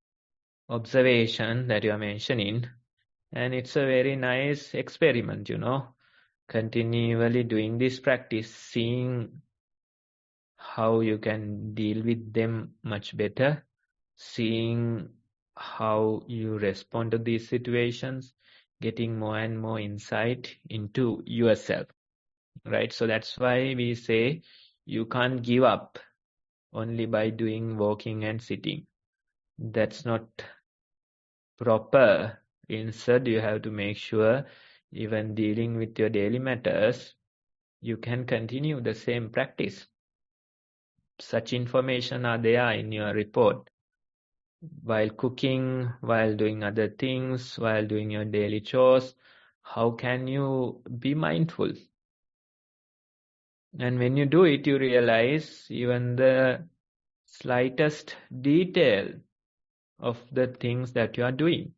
observation that you are mentioning, and it's a very nice experiment, continually doing this practice, seeing how you can deal with them much better, seeing how you respond to these situations, getting more and more insight into yourself, right? So that's why we say you can't give up only by doing walking and sitting. That's not proper. Instead, you have to make sure even dealing with your daily matters, you can continue the same practice. Such information are there in your report. While cooking, while doing other things, while doing your daily chores, how can you be mindful? And when you do it, you realize even the slightest detail of the things that you are doing.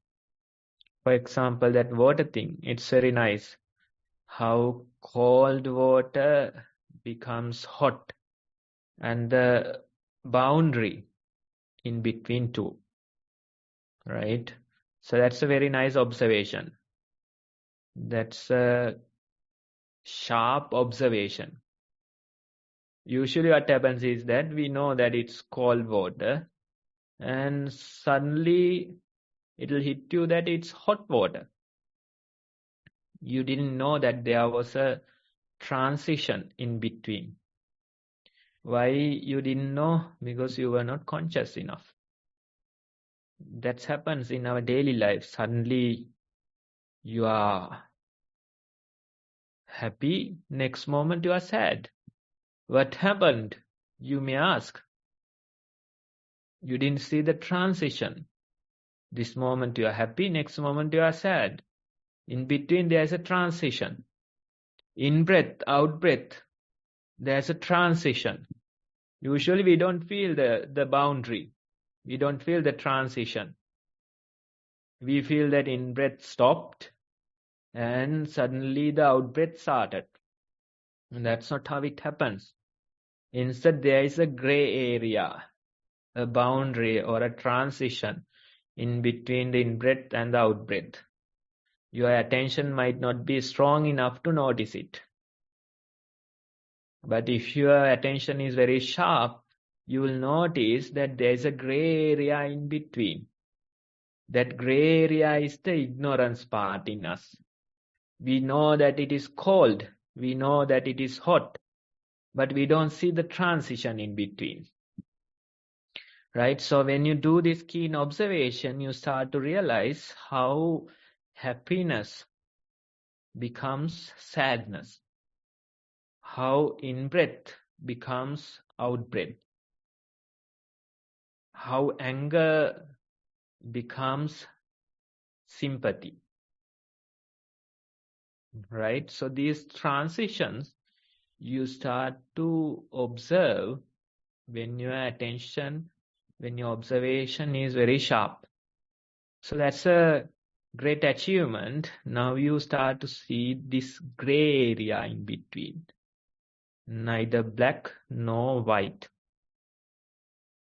For example, that water thing, it's very nice. How cold water becomes hot and the boundary in between two, right? So that's a very nice observation. That's a sharp observation. Usually what happens is that we know that it's cold water and suddenly it'll hit you that it's hot water. You didn't know that there was a transition in between. Why you didn't know? Because you were not conscious enough. That happens in our daily life. Suddenly you are happy, next moment you are sad. What happened? You may ask. You didn't see the transition. This moment you are happy, next moment you are sad. In between there is a transition. In breath, out breath, there's a transition. Usually we don't feel the boundary. We don't feel the transition. We feel that in breath stopped and suddenly the out breath started. And that's not how it happens. Instead, there is a gray area, a boundary or a transition in between the in-breath and the out-breath. Your attention might not be strong enough to notice it. But if your attention is very sharp, you will notice that there is a gray area in between. That gray area is the ignorance part in us. We know that it is cold. We know that it is hot. But we don't see the transition in between. Right? So when you do this keen observation, you start to realize how happiness becomes sadness. How in-breath becomes out-breath. How anger becomes sympathy. Right? So these transitions you start to observe when your attention, when your observation is very sharp. So that's a great achievement. Now you start to see this gray area in between. Neither black nor white.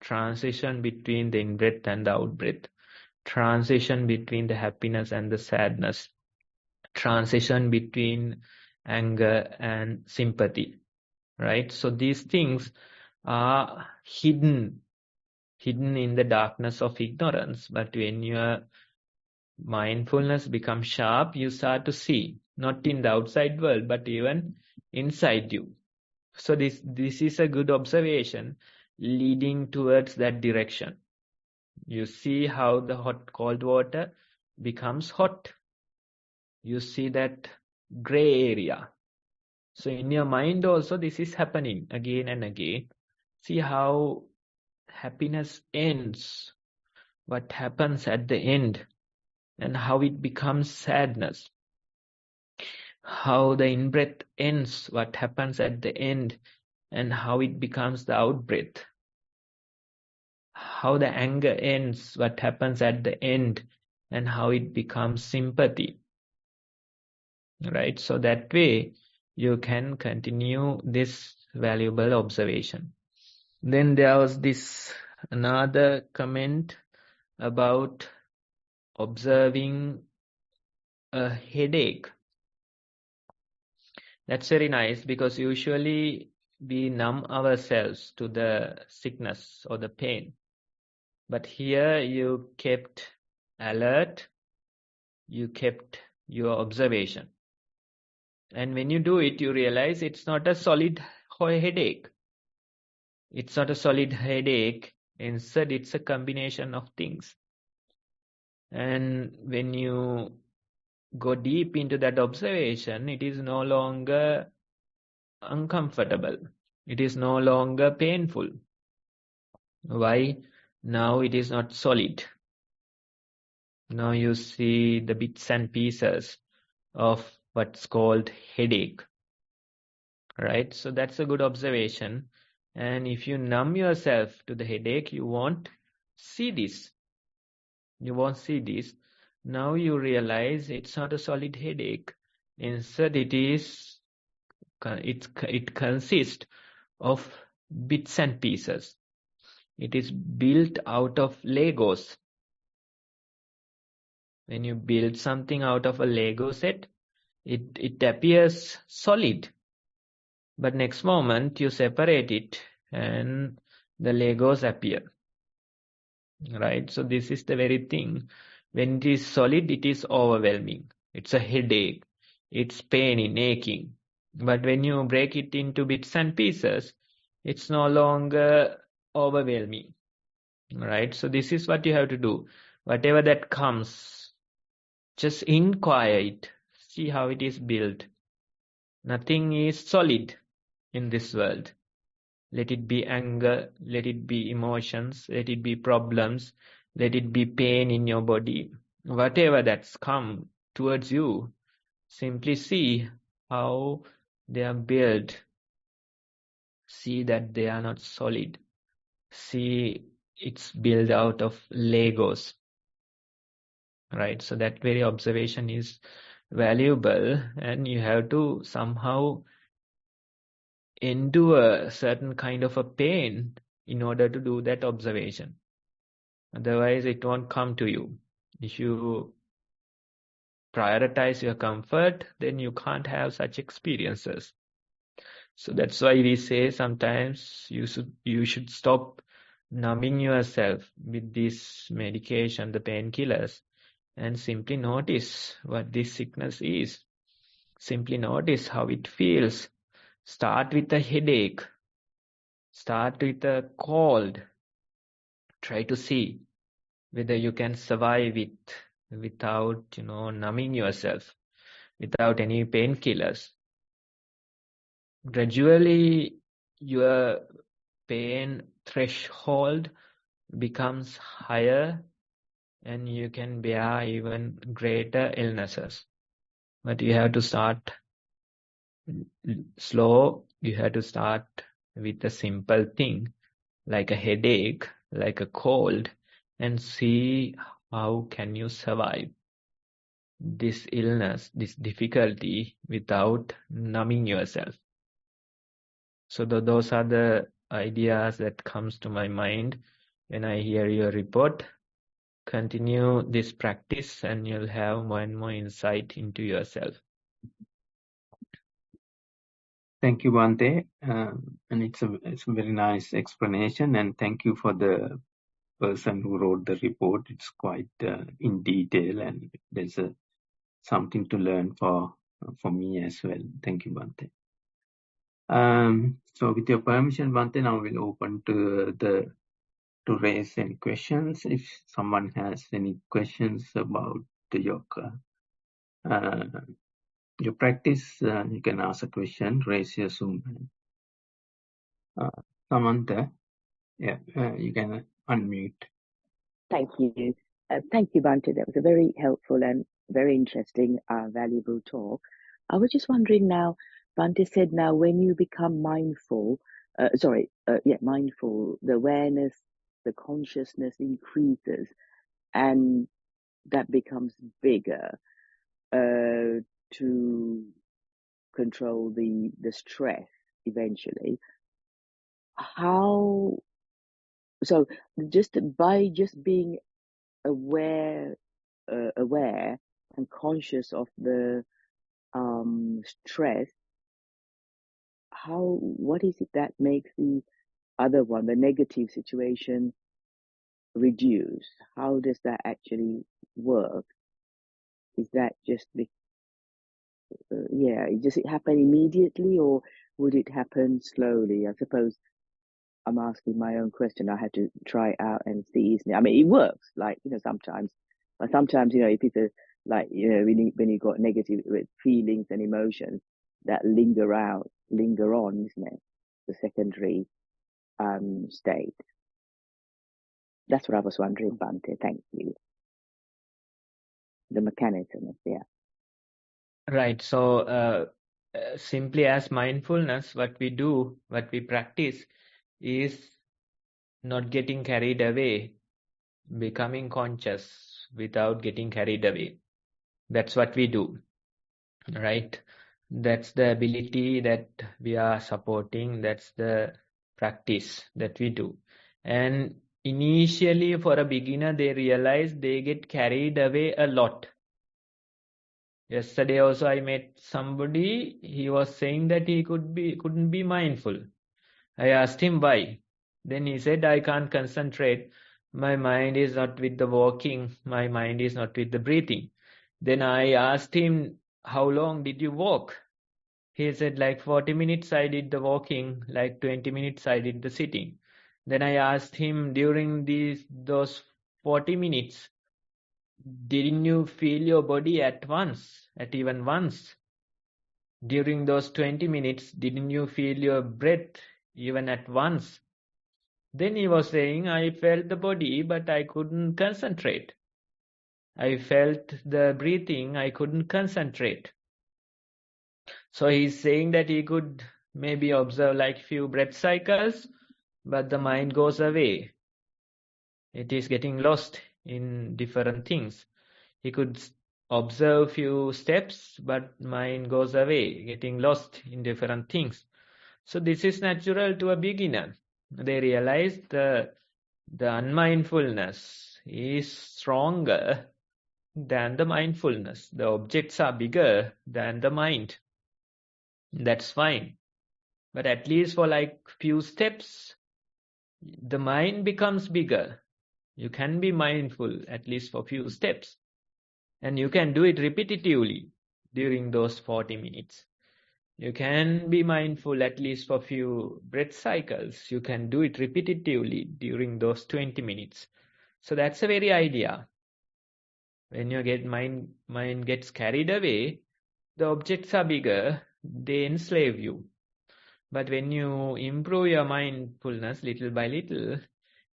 Transition between the in-breath and the out-breath. Transition between the happiness and the sadness. Transition between anger and sympathy. Right? So these things are hidden in the darkness of ignorance. But when your mindfulness becomes sharp, you start to see, not in the outside world, but even inside you. So this is a good observation leading towards that direction. You see how the cold water becomes hot. You see that gray area. So in your mind also this is happening again and again. See how happiness ends, what happens at the end, and how it becomes sadness. How the in-breath ends, what happens at the end, and how it becomes the out-breath. How the anger ends, what happens at the end, and how it becomes sympathy. Right? So that way you can continue this valuable observation. Then there was this another comment about observing a headache. That's very nice because usually we numb ourselves to the sickness or the pain. But here you kept alert, you kept your observation. And when you do it, you realize it's not a solid headache. It's not a solid headache. Instead, it's a combination of things. And when you go deep into that observation, it is no longer uncomfortable. It is no longer painful. Why? Now it is not solid. Now you see the bits and pieces of what's called headache. Right? So that's a good observation. And if you numb yourself to the headache, you won't see this. You won't see this. Now you realize it's not a solid headache. Instead, it consists of bits and pieces. It is built out of Legos. When you build something out of a Lego set, it appears solid. But next moment you separate it and the Legos appear. Right? So this is the very thing. When it is solid, it is overwhelming. It's a headache. It's paining, aching. But when you break it into bits and pieces, It's no longer overwhelming, right? So this is what you have to do. Whatever that comes, just inquire it. See how it is built. Nothing is solid in this world. Let it be anger, let it be emotions, let it be problems, let it be pain in your body. Whatever that's come towards you, simply see how they are built. See that they are not solid. See it's built out of Legos, right? So that very observation is valuable, and you have to somehow endure a certain kind of a pain in order to do that observation. Otherwise, it won't come to you. If you prioritize your comfort, then you can't have such experiences. So that's why we say sometimes you should stop numbing yourself with this medication, the painkillers, and simply notice what this sickness is. Simply notice how it feels. Start with a headache. Start with a cold. Try to see whether you can survive it without, numbing yourself, without any painkillers. Gradually, your pain threshold becomes higher and you can bear even greater illnesses. But you have to start slow. You have to start with a simple thing like a headache, like a cold, and see how can you survive this illness, this difficulty without numbing yourself. So those are the ideas that comes to my mind when I hear your report. Continue this practice and you'll have more and more insight into yourself. Thank you, Bhante. And it's a very nice explanation. And thank you for the person who wrote the report. It's quite in detail, and there's something to learn for me as well. Thank you, Bhante. So with your permission, Bhante, now we'll open to raise any questions. If someone has any questions about your practice, you can ask a question. Raise your Zoom hand. Samantha, you can unmute. Thank you. Thank you, Bhante. That was a very helpful and very interesting, valuable talk. I was just wondering now, Bhante said now when you become mindful, mindful, the awareness, the consciousness increases and that becomes bigger to control the stress eventually. So just being aware and conscious of the stress, what is it that makes the other one, the negative situation, reduce? How does that actually work? Is that just does it happen immediately or would it happen slowly? I suppose I'm asking my own question. I had to try it out and see. I mean, it works, sometimes. But sometimes, if it's when you got negative feelings and emotions that linger on, isn't it? The secondary state. That's what I was wondering, Bhante. Thank you. The mechanism, yeah. Right. So simply as mindfulness, what we practice is not getting carried away, becoming conscious without getting carried away. That's what we do, right? That's the ability that we are supporting. That's the practice that we do. And initially for a beginner, they realize they get carried away a lot. Yesterday also I met somebody, he was saying that he couldn't be mindful. I asked him why. Then he said, I can't concentrate. My mind is not with the walking. My mind is not with the breathing. Then I asked him, how long did you walk? He said like 40 minutes I did the walking, like 20 minutes I did the sitting. Then I asked him, during those 40 minutes, didn't you feel your body at even once? During those 20 minutes, didn't you feel your breath even at once? Then he was saying, I felt the body, but I couldn't concentrate. I felt the breathing, I couldn't concentrate. So he's saying that he could maybe observe like few breath cycles, but the mind goes away. It is getting lost in different things. He could observe few steps, but mind goes away, getting lost in different things. So this is natural to a beginner. They realize the unmindfulness is stronger than the mindfulness. The objects are bigger than the mind. That's fine. But at least for like few steps, the mind becomes bigger. You can be mindful at least for few steps. And you can do it repetitively during those 40 minutes. You can be mindful at least for few breath cycles. You can do it repetitively during those 20 minutes. So that's the very idea. When you get mind gets carried away, the objects are bigger, they enslave you. But when you improve your mindfulness little by little,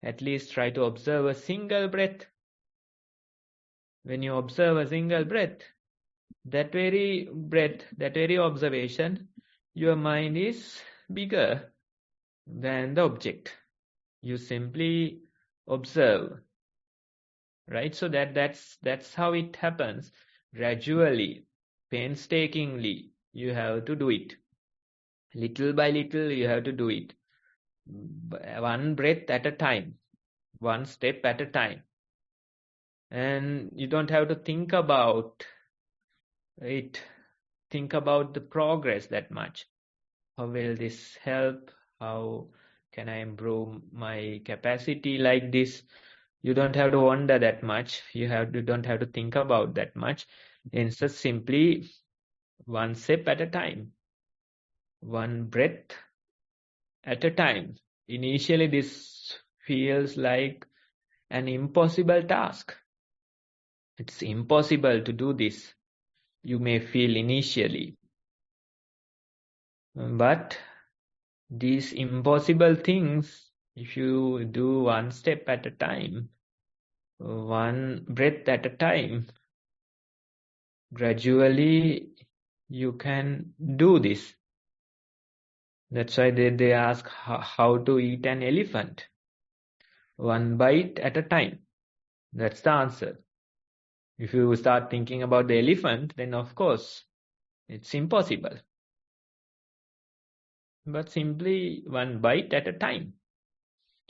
at least try to observe a single breath. When you observe a single breath, that very observation, your mind is bigger than the object. You simply observe, right? So that's how it happens. Gradually, painstakingly, you have to do it. Little by little, you have to do it. One breath at a time, one step at a time. And you don't have to think about it, think about the progress that much. How will this help? How can I improve my capacity like this? You don't have to wonder that much. You don't have to think about that much. Instead, simply one step at a time, one breath at a time. Initially, this feels like an impossible task. It's impossible to do this, you may feel initially. But these impossible things, if you do one step at a time, one breath at a time, gradually you can do this. That's why they ask how to eat an elephant. One bite at a time. That's the answer. If you start thinking about the elephant, then of course it's impossible. But simply one bite at a time.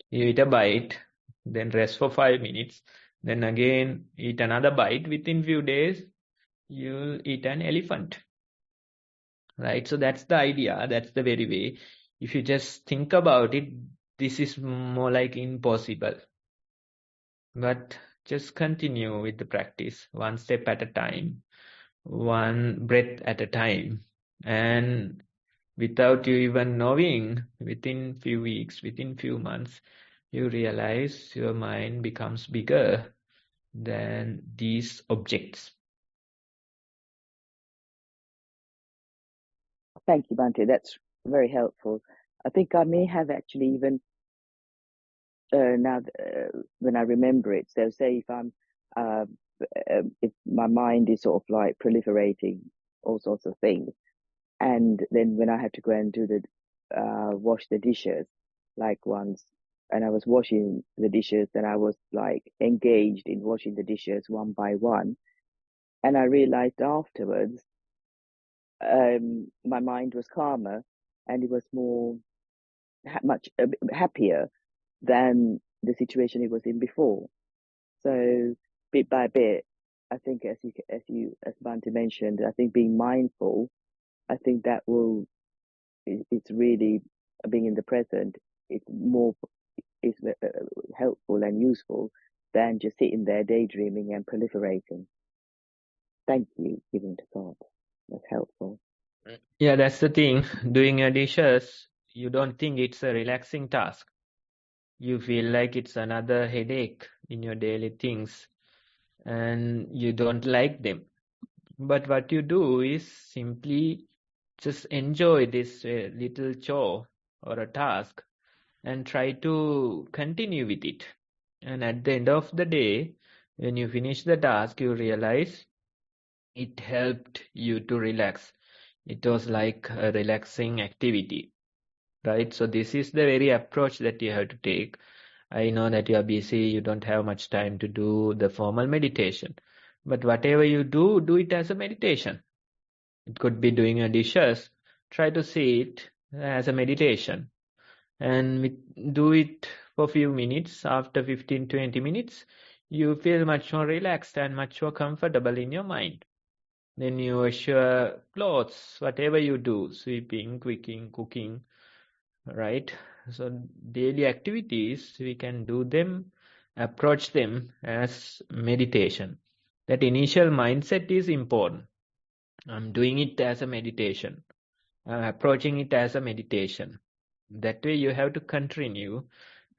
You eat a bite, then rest for 5 minutes, then again eat another bite. Within few days, you'll eat an elephant. Right? So that's the idea. That's the very way. If you just think about it, this is more like impossible. But just continue with the practice, one step at a time, one breath at a time. And without you even knowing, within few weeks, within few months, you realize your mind becomes bigger than these objects. Thank you, Bhante. That's very helpful. I think I may have actually even now when I remember it. So say if I'm if my mind is sort of like proliferating all sorts of things, and then when I had to go and do the wash the dishes, like once, and I was washing the dishes, and I was like engaged in washing the dishes one by one, and I realized afterwards my mind was calmer and it was more much happier than the situation it was in before. So bit by bit, I think as Bhante mentioned, I think being mindful, I think that it's really being in the present. It's more helpful and useful than just sitting there daydreaming and proliferating. Thank you, giving to thought. That's helpful. Yeah, that's the thing. Doing your dishes, you don't think it's a relaxing task. You feel like it's another headache in your daily things and you don't like them. But what you do is simply just enjoy this little chore or a task and try to continue with it. And at the end of the day, when you finish the task, you realize it helped you to relax. It was like a relaxing activity, right? So this is the very approach that you have to take. I know that you are busy, you don't have much time to do the formal meditation. But whatever you do, do it as a meditation. It could be doing your dishes. Try to see it as a meditation. And do it for a few minutes. After 15-20 minutes, you feel much more relaxed and much more comfortable in your mind. Then you wash your clothes, whatever you do, sweeping, cooking, right? So daily activities, we can do them, approach them as meditation. That initial mindset is important. I'm doing it as a meditation. I'm approaching it as a meditation. That way you have to continue.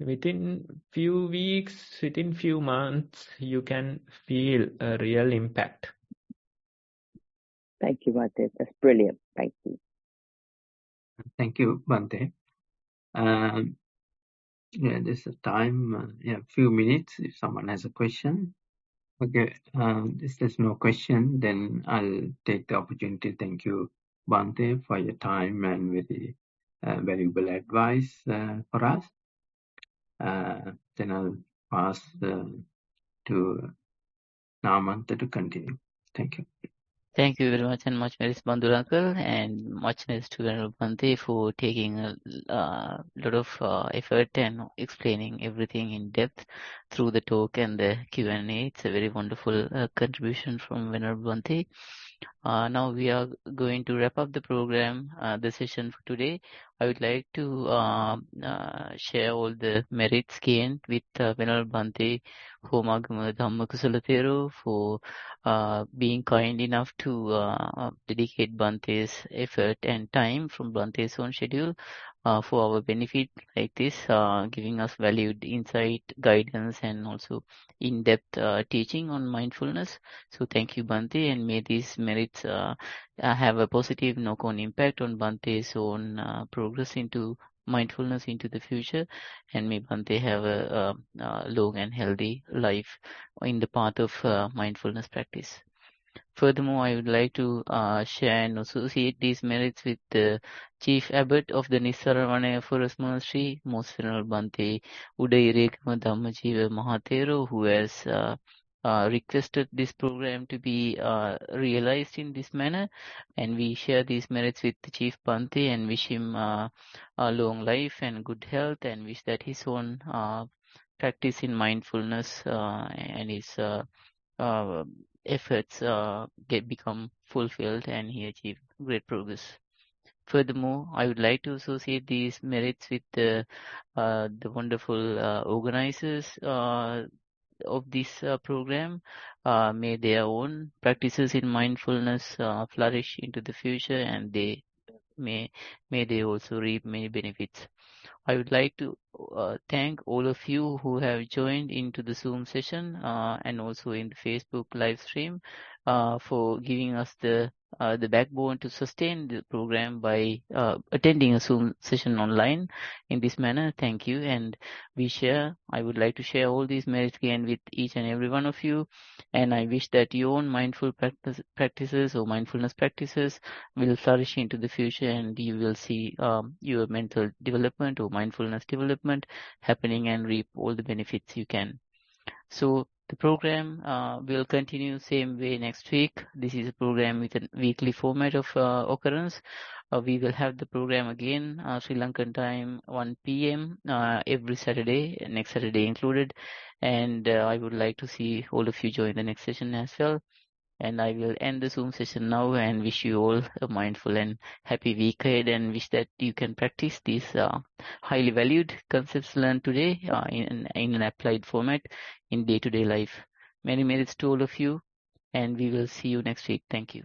Within few weeks, within few months, you can feel a real impact. Thank you, Bhante. That's brilliant. Thank you. Thank you, Bhante. Yeah, there's a time, a few minutes if someone has a question. Okay, if there's no question, then I'll take the opportunity. Thank you, Bhante, for your time and very valuable advice for us. Then I'll pass to Namanta to continue. Thank you. Thank you very much, and much mercy, Bandhu uncle, and much mercy to Venerable Bhante for taking a lot of effort and explaining everything in depth through the talk and the Q&A. It's a very wonderful contribution from Venerable Bhante. Now we are going to wrap up the program, the session for today. I would like to share all the merits gained with Venerable Bhante Homagama Dhamma Kusala Thero for being kind enough to dedicate Bhante's effort and time from Bhante's own schedule for our benefit like this, giving us valued insight, guidance, and also in-depth teaching on mindfulness. So thank you, Bhante, and may these merits have a positive knock-on impact on Bhante's own progress into mindfulness into the future, and may Bhante have a long and healthy life in the path of mindfulness practice. Furthermore, I would like to share and associate these merits with the Chief Abbot of the Nissarana Forest Monastery, Most Venerable Bhante Udairekama Dhammajiva Mahathero, who has requested this program to be realized in this manner, and we share these merits with the Chief Bhante and wish him a long life and good health, and wish that his own practice in mindfulness and his efforts become fulfilled and he achieve great progress. Furthermore, I would like to associate these merits with the wonderful organizers of this program. May their own practices in mindfulness flourish into the future, and they may they also reap many benefits. I would like to thank all of you who have joined into the Zoom session and also in the Facebook live stream for giving us the backbone to sustain the program by attending a Zoom session online in this manner. Thank you. And I would like to share all these merits again with each and every one of you. And I wish that your own mindful practices or mindfulness practices will flourish into the future, and you will see your mental development or mindfulness development happening and reap all the benefits you can. So the program will continue same way next week. This is a program with a weekly format of occurrence. We will have the program again, Sri Lankan time, 1 p.m. Every Saturday, next Saturday included. And I would like to see all of you join the next session as well. And I will end the Zoom session now and wish you all a mindful and happy week ahead, and wish that you can practice these highly valued concepts learned today in an applied format in day-to-day life. Many merits to all of you, and we will see you next week. Thank you.